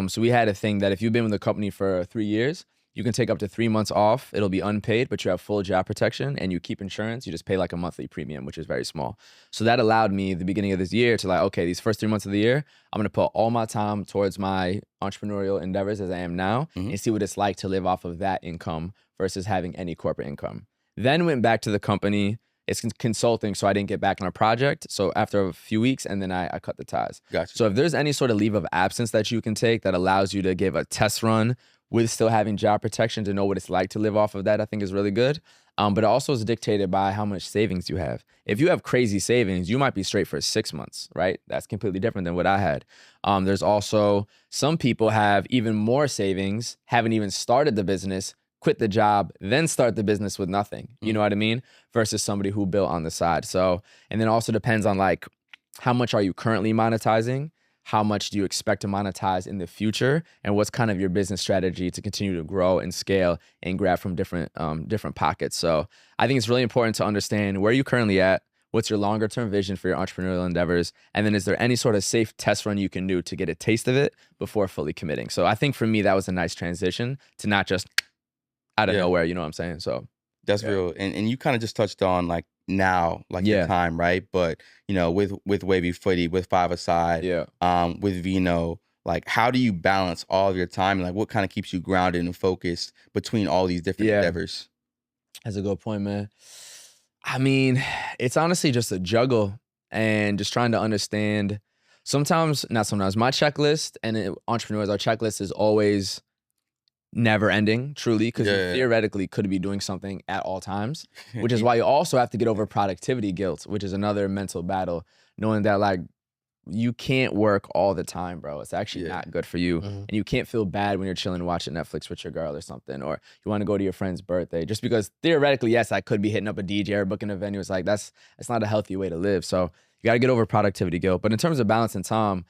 So we had a thing that if you've been with the company for 3 years, you can take up to 3 months off. It'll be unpaid, but you have full job protection and you keep insurance. You just pay like a monthly premium, which is very small. So that allowed me at the beginning of this year to like, okay, these first 3 months of the year, I'm going to put all my time towards my entrepreneurial endeavors as I am now and see what it's like to live off of that income versus having any corporate income. Then went back to the company. It's consulting, so I didn't get back on a project. So after a few weeks, and then I cut the ties. Gotcha. So if there's any sort of leave of absence that you can take that allows you to give a test run with still having job protection to know what it's like to live off of that, I think is really good. But it also is dictated by how much savings you have. If you have crazy savings, you might be straight for 6 months, right? That's completely different than what I had. There's also, some people have even more savings, haven't even started the business, quit the job, then start the business with nothing. You know what I mean? Versus somebody who built on the side. So, and then also depends on like, how much are you currently monetizing? How much do you expect to monetize in the future? And what's kind of your business strategy to continue to grow and scale and grab from different pockets? So I think it's really important to understand where you're currently at, what's your longer term vision for your entrepreneurial endeavors, and then is there any sort of safe test run you can do to get a taste of it before fully committing? So I think for me, that was a nice transition to not just out of nowhere, you know what I'm saying? So that's real. And you kind of just touched on like now, like your time, right? But with Wavy Footy, with 5-a-Side, with Vino, like how do you balance all of your time? Like what kind of keeps you grounded and focused between all these different endeavors? That's a good point, man. I mean, it's honestly just a juggle and just trying to understand. Not sometimes, my checklist and entrepreneurs, our checklist is always never ending, truly, because you theoretically could be doing something at all times, which is why you also have to get over productivity guilt, which is another mental battle, knowing that like you can't work all the time, bro. It's actually not good for you. And you can't feel bad when you're chilling watching Netflix with your girl or something, or you want to go to your friend's birthday, just because theoretically, yes, I could be hitting up a DJ or booking a venue. It's like, that's not a healthy way to live. So you got to get over productivity guilt. But in terms of balancing time,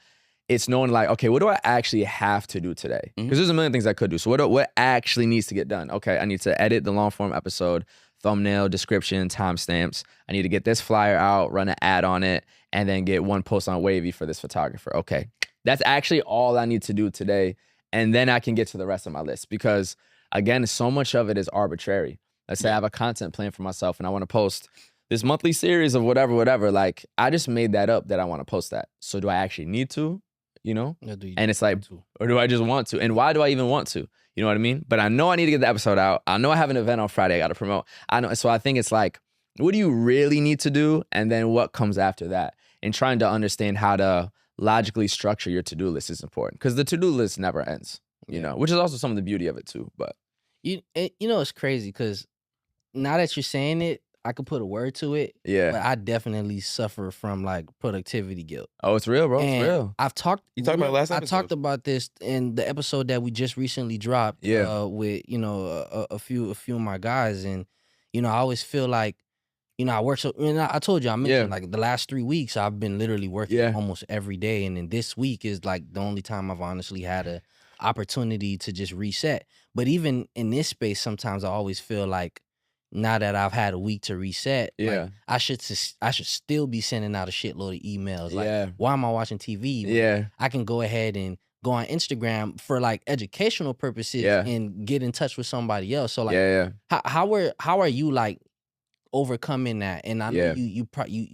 it's knowing like, okay, what do I actually have to do today? Because there's a million things I could do. So what actually needs to get done? Okay, I need to edit the long form episode, thumbnail, description, timestamps. I need to get this flyer out, run an ad on it, and then get one post on Wavy for this photographer. Okay, that's actually all I need to do today. And then I can get to the rest of my list because, again, so much of it is arbitrary. Let's say I have a content plan for myself and I want to post this monthly series of whatever. Like, I just made that up that I want to post that. So do I actually need to, you know? And it's like, or do I just want to? And why do I even want to? You know what I mean? But I know I need to get the episode out. I know I have an event on Friday I got to promote. I know. So I think it's like, what do you really need to do? And then what comes after that? And trying to understand how to logically structure your to-do list is important because the to-do list never ends, you know, which is also some of the beauty of it too. But you know, it's crazy because now that you're saying it, I could put a word to it. Yeah. But I definitely suffer from like productivity guilt. Oh, it's real, bro. And it's real. I've talked. You talked about it last episode. I talked about this in the episode that we just recently dropped. Yeah. With a few of my guys, and I always feel like I work so. I told you I mentioned like the last 3 weeks I've been literally working almost every day, and then this week is like the only time I've honestly had a opportunity to just reset. But even in this space, sometimes I always feel like, now that I've had a week to reset, like, I should still be sending out a shitload of emails. Like, why am I watching TV? Yeah. I can go ahead and go on Instagram for like educational purposes and get in touch with somebody else. So like, how are you like overcoming that? And I know you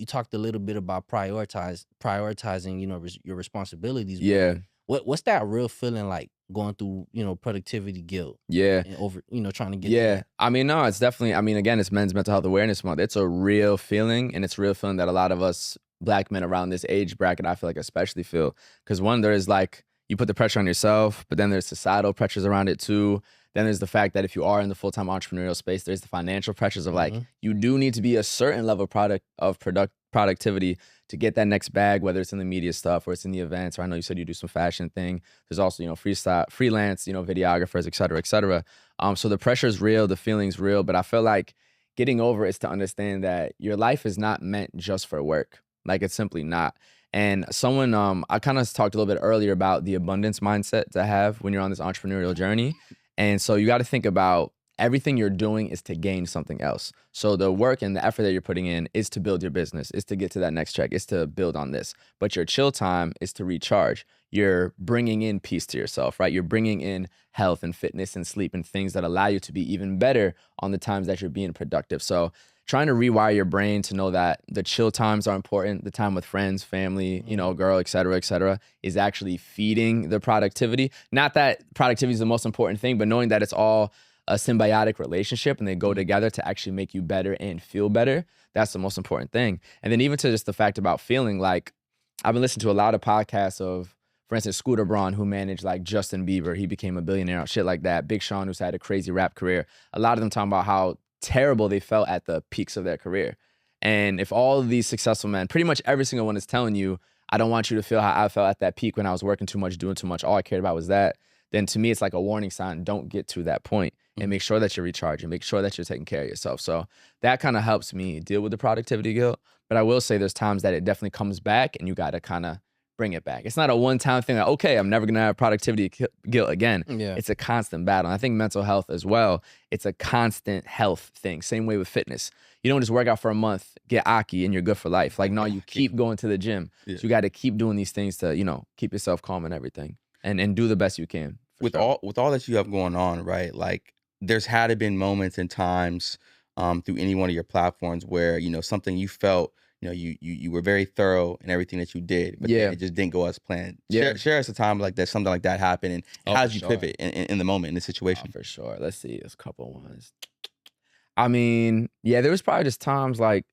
talked a little bit about prioritizing, your responsibilities. Yeah. What's that real feeling like going through, productivity guilt? And over, trying to get there? I mean, no, it's definitely, again, it's Men's Mental Health Awareness Month. It's a real feeling, and it's a real feeling that a lot of us Black men around this age bracket, I feel like especially feel. Because one, there is like, you put the pressure on yourself, but then there's societal pressures around it too. Then there's the fact that if you are in the full-time entrepreneurial space, there's the financial pressures of like, you do need to be a certain level of productivity to get that next bag, whether it's in the media stuff or it's in the events, or I know you said you do some fashion thing. There's also, freelance, videographers, et cetera, et cetera. So the pressure is real, the feeling's real, but I feel like getting over it is to understand that your life is not meant just for work. Like, it's simply not. And someone, I kind of talked a little bit earlier about the abundance mindset to have when you're on this entrepreneurial journey. And so you got to think about everything you're doing is to gain something else. So the work and the effort that you're putting in is to build your business, is to get to that next check, is to build on this. But your chill time is to recharge. You're bringing in peace to yourself, right? You're bringing in health and fitness and sleep and things that allow you to be even better on the times that you're being productive. So trying to rewire your brain to know that the chill times are important, the time with friends, family, girl, et cetera, is actually feeding the productivity. Not that productivity is the most important thing, but knowing that it's all a symbiotic relationship and they go together to actually make you better and feel better. That's the most important thing. And then even to just the fact about feeling, like, I've been listening to a lot of podcasts of, for instance, Scooter Braun, who managed like Justin Bieber. He became a billionaire, shit like that. Big Sean, who's had a crazy rap career. A lot of them talking about how terrible they felt at the peaks of their career. And if all of these successful men, pretty much every single one is telling you, I don't want you to feel how I felt at that peak when I was working too much, doing too much, all I cared about was that, then to me, it's like a warning sign. Don't get to that point, and make sure that you're recharging, make sure that you're taking care of yourself. So that kind of helps me deal with the productivity guilt. But I will say there's times that it definitely comes back and you got to kind of bring it back. It's not a one-time thing like, okay, I'm never going to have productivity guilt again. It's a constant battle. And I think mental health as well, it's a constant health thing. Same way with fitness. You don't just work out for a month, get Aki, and you're good for life. Like, no, you keep going to the gym. So you got to keep doing these things to, keep yourself calm and everything, and do the best you can. With all that you have going on, right? Like, there's had to been moments and times through any one of your platforms where, something you felt, you were very thorough in everything that you did, but then it just didn't go as planned. Share us a time like that, something like that happened, and how did you pivot in the moment, in the situation? For sure. Let's see, there's a couple ones. I mean, there was probably just times like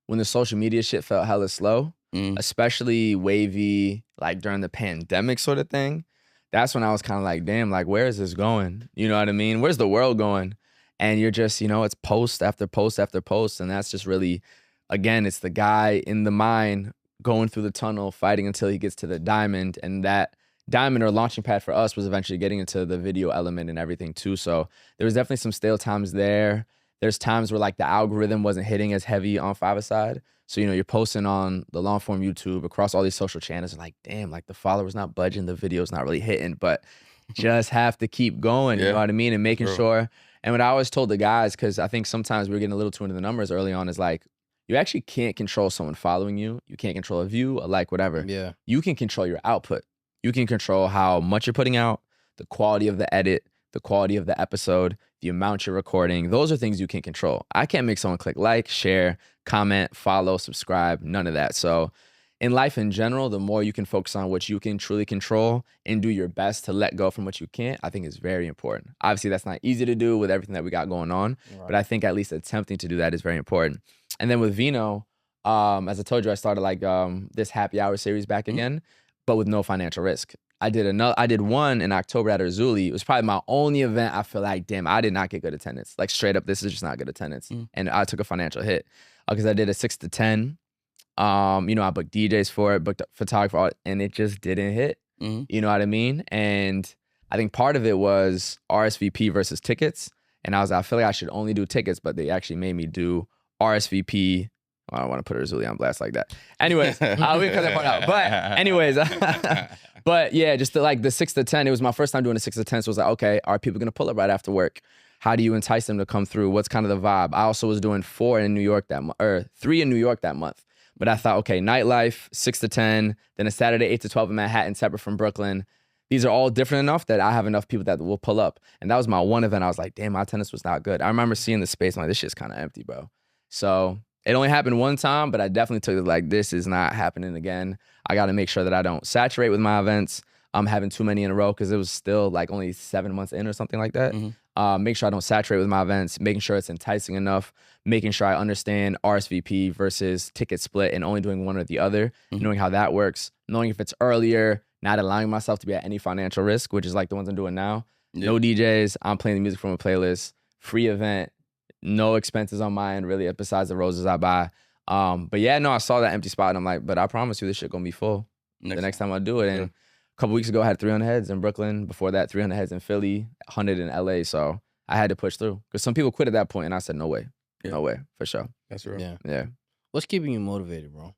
when the social media shit felt hella slow, especially Wavy, like during the pandemic sort of thing. That's when I was kind of like, damn, like, where is this going? You know what I mean? Where's the world going? And you're just, it's post after post after post. And that's just really, again, it's the guy in the mine going through the tunnel, fighting until he gets to the diamond. And that diamond, or launching pad for us, was eventually getting into the video element and everything too. So there was definitely some stale times there. There's times where like the algorithm wasn't hitting as heavy on Five-A-Side. So, you're posting on the long form YouTube across all these social channels and like, damn, like the follower's not budging, the video's not really hitting, but just have to keep going, you know what I mean? And making sure. And what I always told the guys, because I think sometimes we're getting a little too into the numbers early on, is like, you actually can't control someone following you. You can't control a view, a like, whatever. Yeah. You can control your output. You can control how much you're putting out, the quality of the edit, the quality of the episode, the amount you're recording. Those are things you can control. I can't make someone click like, share, comment, follow, subscribe, none of that. So in life in general, the more you can focus on what you can truly control and do your best to let go from what you can't, I think is very important. Obviously, that's not easy to do with everything that we got going on, but I think at least attempting to do that is very important. And then with Vino, as I told you, I started like this happy hour series back again, but with no financial risk. I did one in October at Erzuli. It was probably my only event. I feel like, damn, I did not get good attendance. Like straight up, this is just not good attendance. And I took a financial hit because I did a 6 to 10. I booked DJs for it, booked a photographer, and it just didn't hit. You know what I mean? And I think part of it was RSVP versus tickets. And I feel like I should only do tickets, but they actually made me do RSVP. I don't want to put Erzuli on blast like that. Anyways, we can cut that part out. But anyways, but yeah, just the 6 to 10, it was my first time doing a 6 to 10. So it was like, okay, are people going to pull up right after work? How do you entice them to come through? What's kind of the vibe? I also was doing 4 in New York that month, or 3 in New York that month. But I thought, okay, nightlife, 6 to 10, then a Saturday, 8 to 12 in Manhattan, separate from Brooklyn. These are all different enough that I have enough people that will pull up. And that was my one event. I was like, damn, my attendance was not good. I remember seeing the space. I'm like, this shit's kind of empty, bro. So it only happened one time, but I definitely took it like, this is not happening again. I got to make sure that I don't saturate with my events. I'm having too many in a row because it was still like only 7 months in or something like that. Make sure I don't saturate with my events, making sure it's enticing enough, making sure I understand RSVP versus ticket split and only doing one or the other, knowing how that works, knowing if it's earlier, not allowing myself to be at any financial risk, which is like the ones I'm doing now. No DJs, I'm playing the music from a playlist, free event, no expenses on my end really besides the roses I buy. But yeah, no, I saw that empty spot and I'm like, but I promise you this shit gonna be full the next time I do it. And a couple weeks ago I had 300 heads in Brooklyn. Before that, 300 heads in Philly, 100 in LA. So I had to push through because some people quit at that point and I said, no way. No way, for sure. That's real. Yeah. What's keeping you motivated, bro?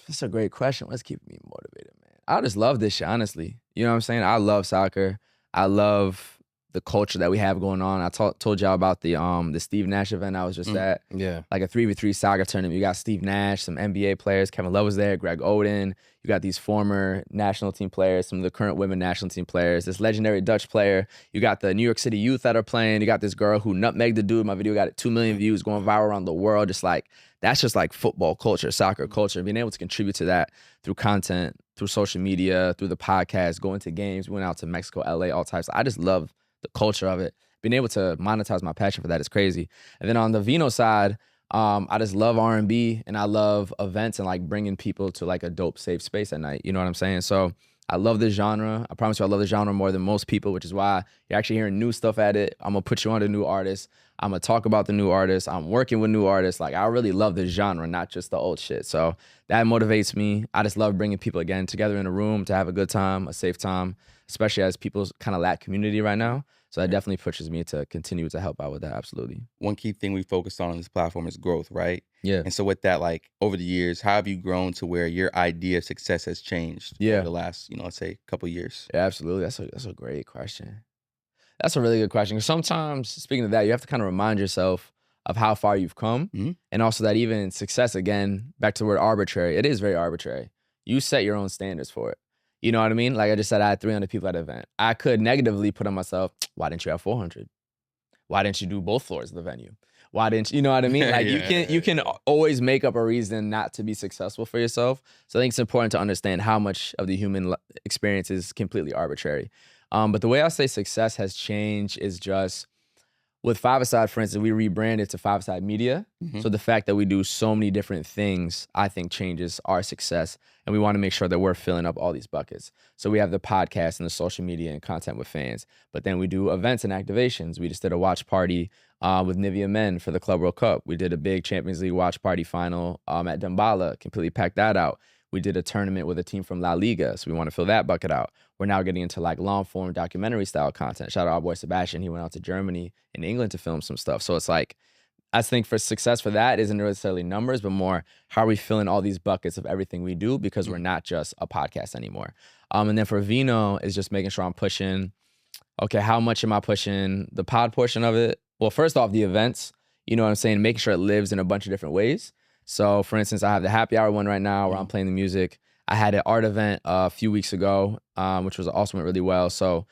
That's a great question. What's keeping me motivated, man? I just love this shit, honestly. You know what I'm saying? I love soccer. I love the culture that we have going on. I told y'all about the Steve Nash event I was just at. Yeah. Like a 3v3 soccer tournament. You got Steve Nash, some NBA players. Kevin Love was there, Greg Oden. You got these former national team players, some of the current women national team players, this legendary Dutch player. You got the New York City youth that are playing. You got this girl who nutmegged the dude. My video got 2 million views, going viral around the world. Just like, that's just like football culture, soccer culture. Being able to contribute to that through content, through social media, through the podcast, going to games. We went out to Mexico, LA, all types. I just love the culture of it. Being able to monetize my passion for that is crazy. And then on the Vino side, I just love R&B and I love events and like bringing people to like a dope, safe space at night. You know what I'm saying? So I love this genre. I promise you I love this genre more than most people, which is why you're actually hearing new stuff at it. I'm going to put you on to new artists. I'm going to talk about the new artists. I'm working with new artists. Like, I really love this genre, not just the old shit. So that motivates me. I just love bringing people, again, together in a room to have a good time, a safe time, especially as people kind of lack community right now. So that definitely pushes me to continue to help out with that, absolutely. One key thing we focused on this platform is growth, right? Yeah. And so with that, like over the years, how have you grown to where your idea of success has changed over the last, let's say couple years? Yeah, absolutely. That's a great question. That's a really good question. Sometimes, speaking of that, you have to kind of remind yourself of how far you've come. And also that even success, again, back to the word arbitrary, it is very arbitrary. You set your own standards for it. You know what I mean? Like I just said, I had 300 people at the event. I could negatively put on myself, why didn't you have 400? Why didn't you do both floors of the venue? Why didn't you know what I mean? Like you can always make up a reason not to be successful for yourself. So I think it's important to understand how much of the human experience is completely arbitrary. But the way I say success has changed is just with Five-A-Side, for instance, we rebranded to Five-A-Side Media. So the fact that we do so many different things, I think changes our success. And we want to make sure that we're filling up all these buckets. So we have the podcast and the social media and content with fans. But then we do events and activations. We just did a watch party with Nivea Men for the Club World Cup. We did a big Champions League watch party final at Dembala, completely packed that out. We did a tournament with a team from La Liga, so we want to fill that bucket out. We're now getting into like long-form documentary-style content. Shout out our boy Sebastian. He went out to Germany and England to film some stuff. So it's like, I think for success for that isn't necessarily numbers, but more how are we filling all these buckets of everything we do because we're not just a podcast anymore. And then for Vino, is just making sure I'm pushing okay, how much am I pushing the pod portion of it? Well, first off, the events, you know what I'm saying? Making sure it lives in a bunch of different ways. So for instance, I have the happy hour one right now where I'm playing the music. I had an art event a few weeks ago, which was also went really well. So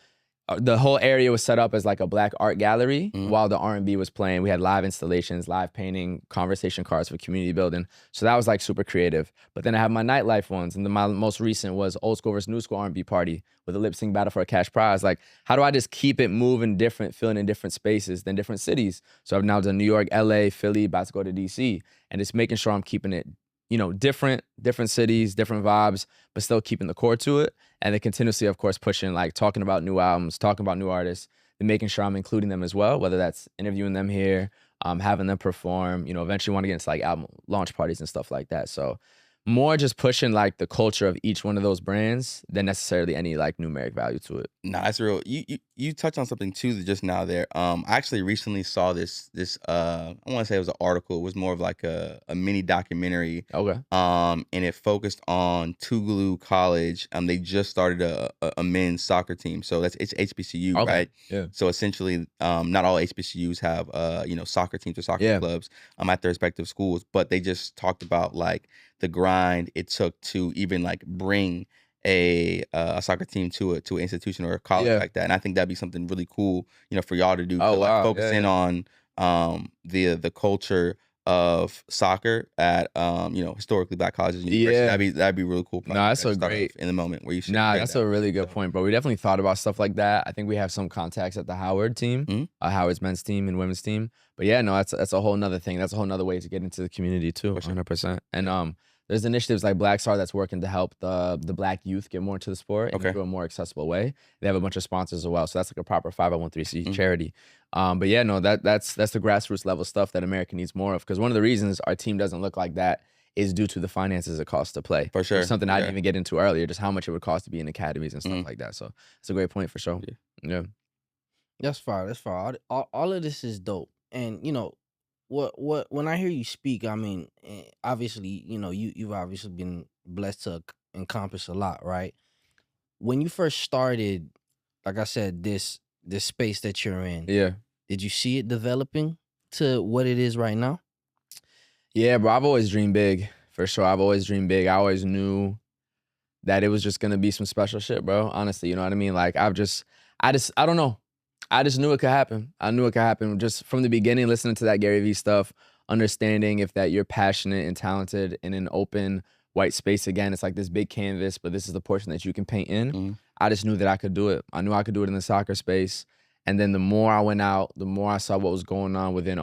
the whole area was set up as like a black art gallery while the R&B was playing. We had live installations, live painting, conversation cards for community building. So that was like super creative. But then I have my nightlife ones. And then my most recent was old school versus new school R&B party with a lip sync battle for a cash prize. Like, how do I just keep it moving different, feeling in different spaces than different cities? So I've now done New York, LA, Philly, about to go to DC. And just making sure I'm keeping it, you know, different cities, different vibes, but still keeping the core to it. And then continuously, of course, pushing, like talking about new albums, talking about new artists, and making sure I'm including them as well, whether that's interviewing them here, having them perform, you know, eventually want to get into like album launch parties and stuff like that. So more just pushing like the culture of each one of those brands than necessarily any like numeric value to it. No, that's real. You touched on something too just now there. I actually recently saw this I want to say it was an article. It was more of like a mini documentary. Okay. And it focused on Tougaloo College. They just started a men's soccer team. So it's HBCU, Okay. right? Yeah. So essentially, not all HBCUs have you know, soccer teams or soccer clubs at their respective schools, but they just talked about like the grind it took to even like bring a soccer team to an institution or a college like that. And I think that'd be something really cool, you know, for y'all to do. Oh, to like wow. focus in on the culture of soccer at you know, historically black colleges and universities. That'd be really cool. No, that's so great in the moment where you should. Nah, that's a really good point, bro. We definitely thought about stuff like that. I think we have some contacts at the Howard team, Howard's men's team and women's team. But yeah, no, that's a whole nother thing. That's a whole nother way to get into the community too, 100%. And there's initiatives like Black Star that's working to help the black youth get more into the sport in a more accessible way. They have a bunch of sponsors as well, so that's like a proper 501(c) charity. But yeah, no, that's the grassroots level stuff that America needs more of. Because one of the reasons our team doesn't look like that is due to the finances it costs to play. For sure. It's something I didn't even get into earlier, just how much it would cost to be in academies and stuff like that. So it's a great point for sure. Yeah. That's fine. That's fine. All of this is dope. And you know, what when I hear you speak, I mean, obviously, you know, you've obviously been blessed to encompass a lot, right? When you first started, like I said, this space that you're in, did you see it developing to what it is right now? Yeah, bro, I've always dreamed big, for sure. I've always dreamed big. I always knew that it was just gonna be some special shit, bro. Honestly, you know what I mean? Like, I don't know. I just knew it could happen. I knew it could happen just from the beginning, listening to that Gary Vee stuff, understanding if that you're passionate and talented in an open white space. Again, it's like this big canvas, but this is the portion that you can paint in. I just knew that I could do it. I knew I could do it in the soccer space. And then the more I went out, the more I saw what was going on within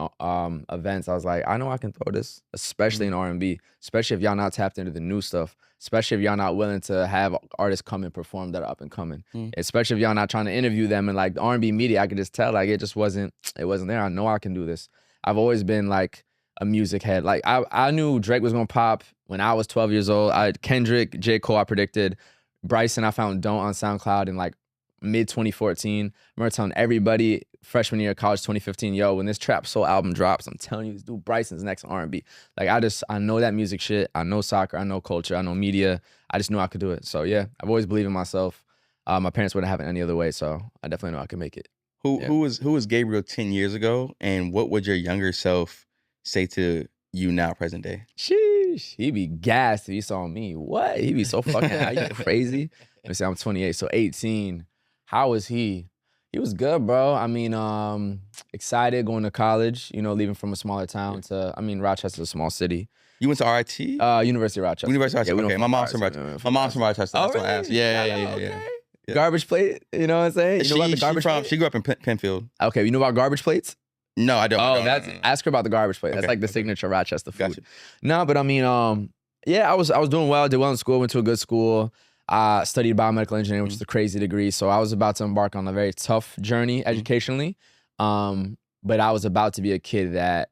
events. I was like, I know I can throw this, especially in R&B, especially if y'all not tapped into the new stuff, especially if y'all not willing to have artists come and perform that are up and coming, especially if y'all not trying to interview them. And like the R&B media, I could just tell like it wasn't there. I know I can do this. I've always been like a music head. Like I knew Drake was gonna pop when I was 12 years old. Kendrick, J. Cole, I predicted. Bryson, I found Don't on SoundCloud in like mid 2014. I remember telling everybody freshman year of college 2015, yo, when this Trap Soul album drops, I'm telling you, this dude Bryson's next R&B. Like I know that music shit. I know soccer, I know culture, I know media. I just knew I could do it. So yeah, I've always believed in myself. My parents wouldn't have it any other way, so I definitely know I can make it. Who was Gabriel 10 years ago, and what would your younger self say to you now, present day? Sheesh, he'd be gassed if he saw me. What? He'd be so fucking high. You crazy? Let me say I'm 28, so 18. How was he? He was good, bro. I mean, excited going to college, you know, leaving from a smaller town to, I mean, Rochester's a small city. You went to RIT? University of Rochester. University of Rochester. Okay, my mom's from Rochester. My mom's from Rochester. That's what I asked. Yeah. Garbage plate, you know what I'm saying? You know about the garbage plate? She grew up in Penfield. Okay, you know about garbage plates? No, I don't. Ask her about the garbage plate. That's like the signature Rochester food. Gotcha. No, but I mean, yeah, I was doing well. Did well in school. Went to a good school. Studied biomedical engineering, which is a crazy degree. So I was about to embark on a very tough journey educationally. But I was about to be a kid that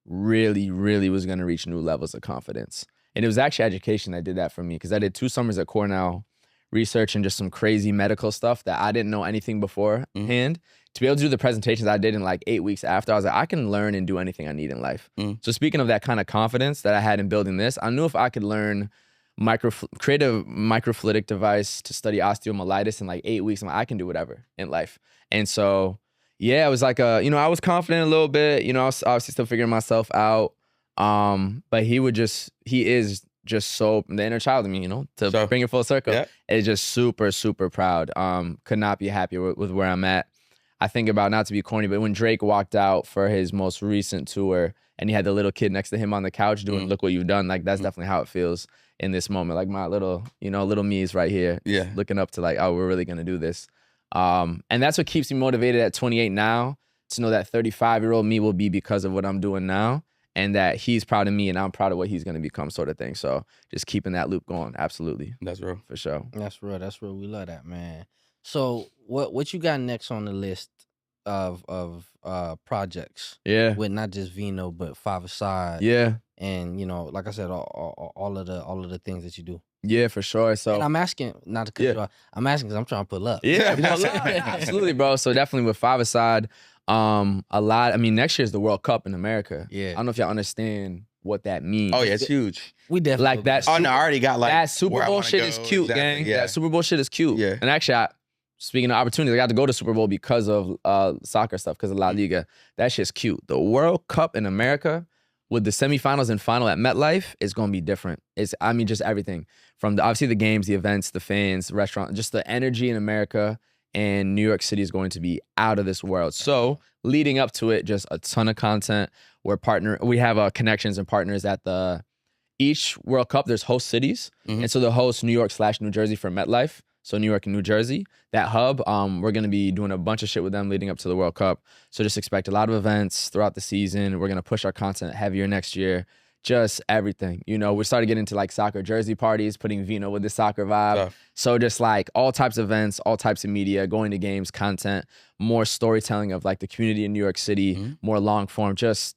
really, really was going to reach new levels of confidence. And it was actually education that did that for me, because I did 2 summers at Cornell researching just some crazy medical stuff that I didn't know anything beforehand. To be able to do the presentations I did in like 8 weeks after, I was like, I can learn and do anything I need in life. So speaking of that kind of confidence that I had in building this, I knew if I could learn create a microfluidic device to study osteomyelitis in like 8 weeks. I'm like, I can do whatever in life. And so, yeah, it was like I was confident a little bit. I was obviously still figuring myself out. But he is just so the inner child in me, to bring it full circle. Yeah. It's just super, super proud. Could not be happier with where I'm at. I think about, not to be corny, but when Drake walked out for his most recent tour and he had the little kid next to him on the couch doing "Look What You've Done," like that's definitely how it feels in this moment. Like my little me is right here, looking up to like, oh, we're really gonna do this. And that's what keeps me motivated at 28 now, to know that 35-year-old me will be because of what I'm doing now, and that he's proud of me and I'm proud of what he's gonna become, sort of thing. So just keeping that loop going, absolutely. That's real. For sure. That's real. That's real. We love that, man. So what you got next on the list of projects? Yeah. With not just Vino, but Five Aside. Yeah. And like I said, all of the things that you do. Yeah, for sure. So and I'm asking, not to cut you off, I'm asking because I'm trying to pull up. Yeah, absolutely, bro. So definitely with Five Aside, a lot. I mean, next year is the World Cup in America. Yeah. I don't know if y'all understand what that means. Oh yeah, it's huge. We definitely like that. I already got like that Super Bowl shit is cute, gang. Yeah. That Super Bowl shit is cute. Yeah. And actually, speaking of opportunities, I got to go to Super Bowl because of soccer stuff, because of La Liga. That shit's cute. The World Cup in America with the semifinals and final at MetLife is going to be different. Just everything from obviously the games, the events, the fans, the restaurant, just the energy in America and New York City is going to be out of this world. So leading up to it, just a ton of content. We have connections and partners at each World Cup. There's host cities. And so the host New York/New Jersey for MetLife. So New York and New Jersey, that hub, we're going to be doing a bunch of shit with them leading up to the World Cup. So just expect a lot of events throughout the season. We're going to push our content heavier next year. Just everything. We started getting into like soccer jersey parties, putting Vino with the soccer vibe. So just like all types of events, all types of media, going to games, content, more storytelling of like the community in New York City, more long form, just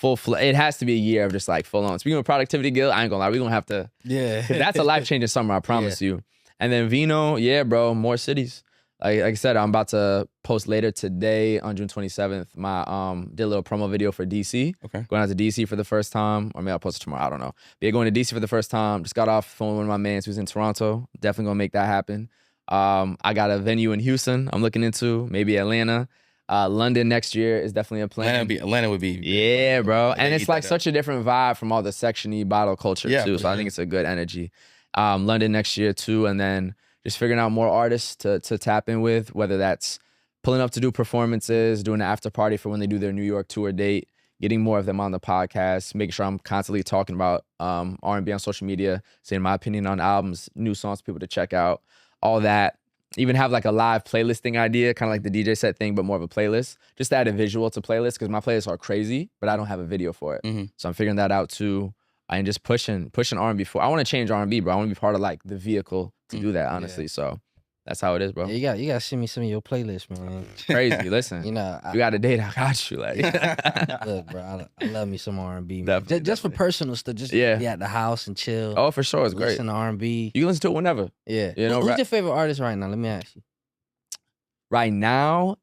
it has to be a year of just like full on. Speaking of productivity, Gil, I ain't gonna lie, we're gonna have to, that's a life-changing summer, I promise you. And then Vino, yeah, bro, more cities. Like I said, I'm about to post later today on June 27th. Did a little promo video for DC. Okay. Going out to DC for the first time. Or maybe I'll post it tomorrow, I don't know. But yeah, going to DC for the first time. Just got off the phone with one of my mans who's in Toronto. Definitely gonna make that happen. I got a venue in Houston I'm looking into, maybe Atlanta. London next year is definitely a plan. Atlanta would be. Yeah, bro. And it's like such a different vibe from all the Section-y bottle culture too. So I think it's a good energy. London next year too, and then just figuring out more artists to tap in with, whether that's pulling up to do performances, doing an after party for when they do their New York tour date, getting more of them on the podcast, making sure I'm constantly talking about R&B on social media, saying my opinion on albums, new songs for people to check out, all that. Even have like a live playlisting idea, kind of like the DJ set thing, but more of a playlist. Just to add a visual to playlists, because my playlists are crazy, but I don't have a video for it. So I'm figuring that out too. And just pushing R&B I want to change R&B, bro. I want to be part of like the vehicle to do that, honestly. So that's how it is, bro. Yeah, you gotta send me some of your playlists, man. Crazy. Listen, you got a date, I got you. Like, look, bro, I love me some R&B. Just for personal stuff, just be at the house and chill. Oh, for sure, it's great. Listen to R&B. You can listen to it whenever. Yeah. Who's your favorite artist right now? Let me ask you. Right now,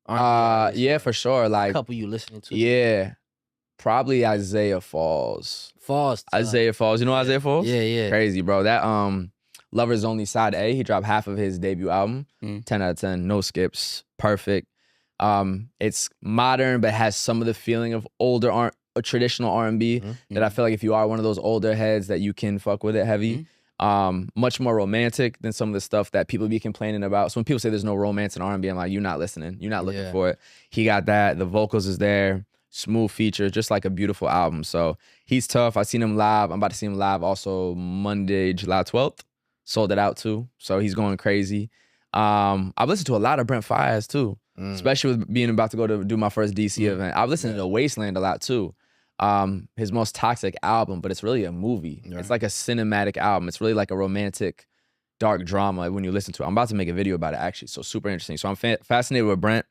yeah, for sure. Like a couple you listening to. Yeah. Probably Isaiah Falls. Isaiah Falls. You know Isaiah Falls? Yeah. Crazy, bro. That Lovers Only Side A, he dropped half of his debut album. 10 out of 10, no skips, perfect. It's modern, but has some of the feeling of older traditional R&B that I feel like if you are one of those older heads that you can fuck with it heavy. Much more romantic than some of the stuff that people be complaining about. So when people say there's no romance in R&B, I'm like, you're not listening. You're not looking for it. He got that. The vocals is there. Smooth feature, just like a beautiful album. So he's tough. I seen him live. I'm about to see him live also Monday, July 12th. Sold it out too. So he's going crazy. I've listened to a lot of Brent Faiyaz too, especially with being about to go to do my first DC event. I've listened to Wasteland a lot too. His most toxic album, but it's really a movie. Yeah. It's like a cinematic album. It's really like a romantic, dark drama when you listen to it. I'm about to make a video about it actually. So super interesting. So I'm fascinated with Brent.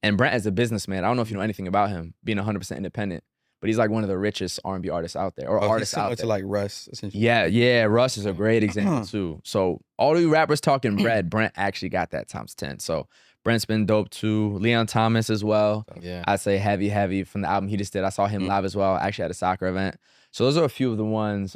And Brent as a businessman, I don't know if you know anything about him, being 100% independent, but he's like one of the richest R&B artists out there, or artists out there. To like Russ, essentially. Yeah, Russ is a great example too. So all you rappers talking bread, Brent actually got that times 10. So Brent's been dope too. Leon Thomas as well. Yeah. I'd say heavy from the album he just did. I saw him live as well, actually at a soccer event. So those are a few of the ones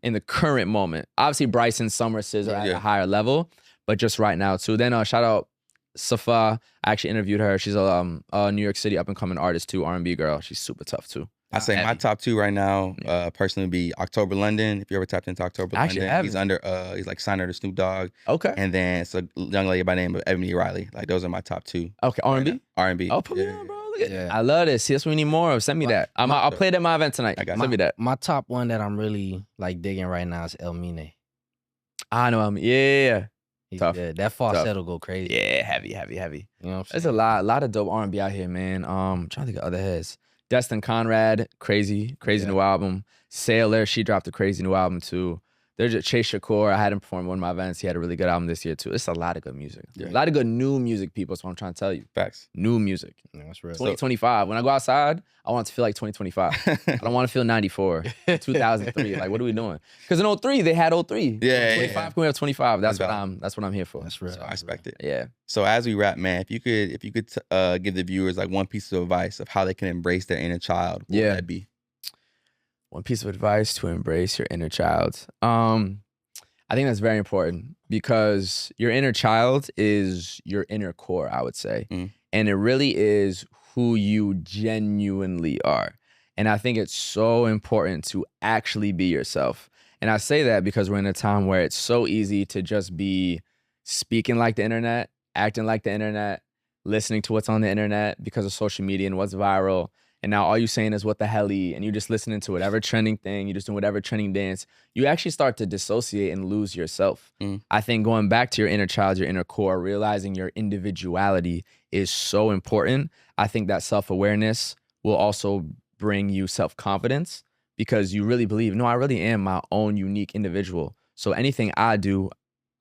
in the current moment. Obviously, Bryson, Summer, SZA at a higher level, but just right now too. Then shout out Safa. I actually interviewed her. She's a New York City up and coming artist too, R&B girl. She's super tough too. I say my top 2 right now, personally, would be October London. If you ever tapped into October London, he's like signed to Snoop Dogg. Okay. And then it's a young lady by the name of Ebony Riley. Like those are my top 2. Okay, R&B. R&B. Oh, put me on, bro. I love this. See, that's what we need more of. Send me that. I'll play it at my event tonight. Send me that. My top one that I'm really like digging right now is El Mine. I know him. Yeah. He's good. That falsetto go crazy. Yeah, heavy. You know what I'm saying? There's a lot of dope R&B out here, man. I'm trying to think of other heads. Destin Conrad, crazy new album. Sailor, she dropped a crazy new album too. There's just Chase Shakur. I had him perform one of my events. He had a really good album this year too. It's a lot of good music. A lot of good new music, people. That's what I'm trying to tell you. Facts. New music. Yeah, that's real. 2025. When I go outside, I want it to feel like 2025. I don't want to feel 94, 2003. Like, what are we doing? Because in 03, they had 03. Yeah. 25, can we have 25? That's what I'm here for. That's real. So I respect it. Yeah. So as we wrap, man, if you could give the viewers like one piece of advice of how they can embrace their inner child, what would that be? One piece of advice to embrace your inner child. I think that's very important because your inner child is your inner core, I would say. And it really is who you genuinely are. And I think it's so important to actually be yourself. And I say that because we're in a time where it's so easy to just be speaking like the internet, acting like the internet, listening to what's on the internet because of social media and what's viral. And now all you're saying is what the helly, and you're just listening to whatever trending thing, you're just doing whatever trending dance. You actually start to dissociate and lose yourself. I think going back to your inner child, your inner core, realizing your individuality is so important. I think that self-awareness will also bring you self-confidence because you really believe, no, I really am my own unique individual. So anything I do,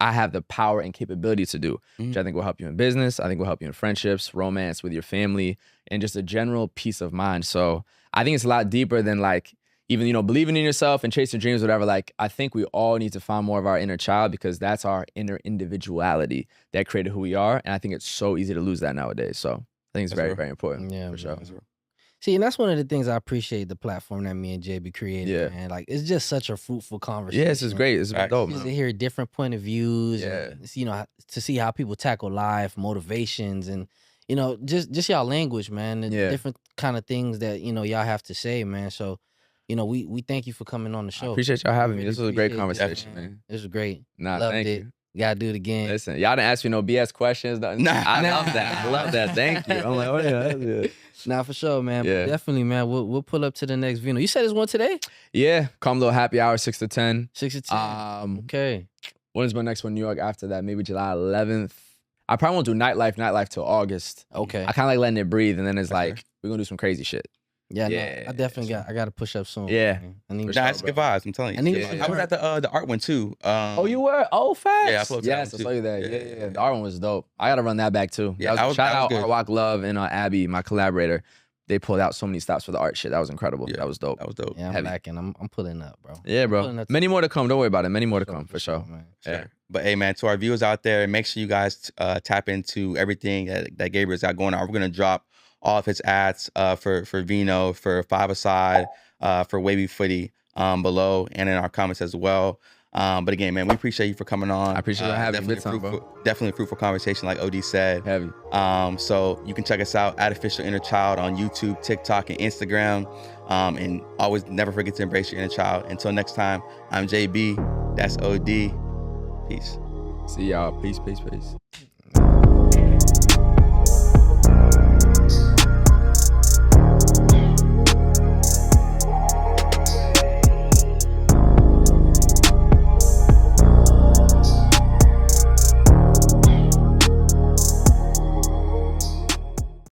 I have the power and capability to do, which I think will help you in business. I think will help you in friendships, romance with your family, and just a general peace of mind. So I think it's a lot deeper than like even, believing in yourself and chasing dreams, whatever. Like, I think we all need to find more of our inner child because that's our inner individuality that created who we are. And I think it's so easy to lose that nowadays. So I think it's very, very important. Yeah, for sure. See, and that's one of the things I appreciate the platform that me and JB created, man. Like, it's just such a fruitful conversation. Yeah, this is great. It's dope. Just to hear different point of views, and, to see how people tackle life, motivations, and, just y'all language, man, and different kind of things that, y'all have to say, man. So, we thank you for coming on the show. I appreciate y'all having me. This was a great conversation, man. This was great. Nah, Loved thank it. you. Gotta do it again. Listen, y'all didn't ask me no BS questions. I love that. I love that. Thank you. I'm like, oh yeah, that's good. Nah, for sure, man. Yeah. Definitely, man. We'll pull up to the next Vino. You said there's one today? Yeah. Calm little happy hour, 6 to 10. 6 to 10. Okay. When is my next one? New York after that? Maybe July 11th. I probably won't do nightlife till August. Okay. I kind of like letting it breathe, and then it's like, we're going to do some crazy shit. Yeah, no, I definitely got to push up soon. Yeah. That's good vibes, I'm telling you. I was at the art one too. Oh, you were? Oh, facts. Yeah, I posted I saw you there. Yeah. The art one was dope. I got to run that back too. Yeah, shout out Art Walk Love and Abby, my collaborator. They pulled out so many stops for the art shit. That was incredible. Yeah, that was dope. Yeah, I'm back and I'm pulling up, bro. Yeah, bro. Many more to come. Don't worry about it. Many more to come for sure. Man. Yeah. But hey, man, to our viewers out there, make sure you guys tap into everything that Gabriel's got going on. We're gonna drop all of his ads for Vino, for 5-A-Side, for Wavy Footy below and in our comments as well. But again, man, we appreciate you for coming on. I appreciate you having me. Definitely a fruitful conversation, like OD said. Heavy. So you can check us out at Official Inner Child on YouTube, TikTok, and Instagram. And always never forget to embrace your inner child. Until next time, I'm JB. That's OD. Peace. See y'all. Peace.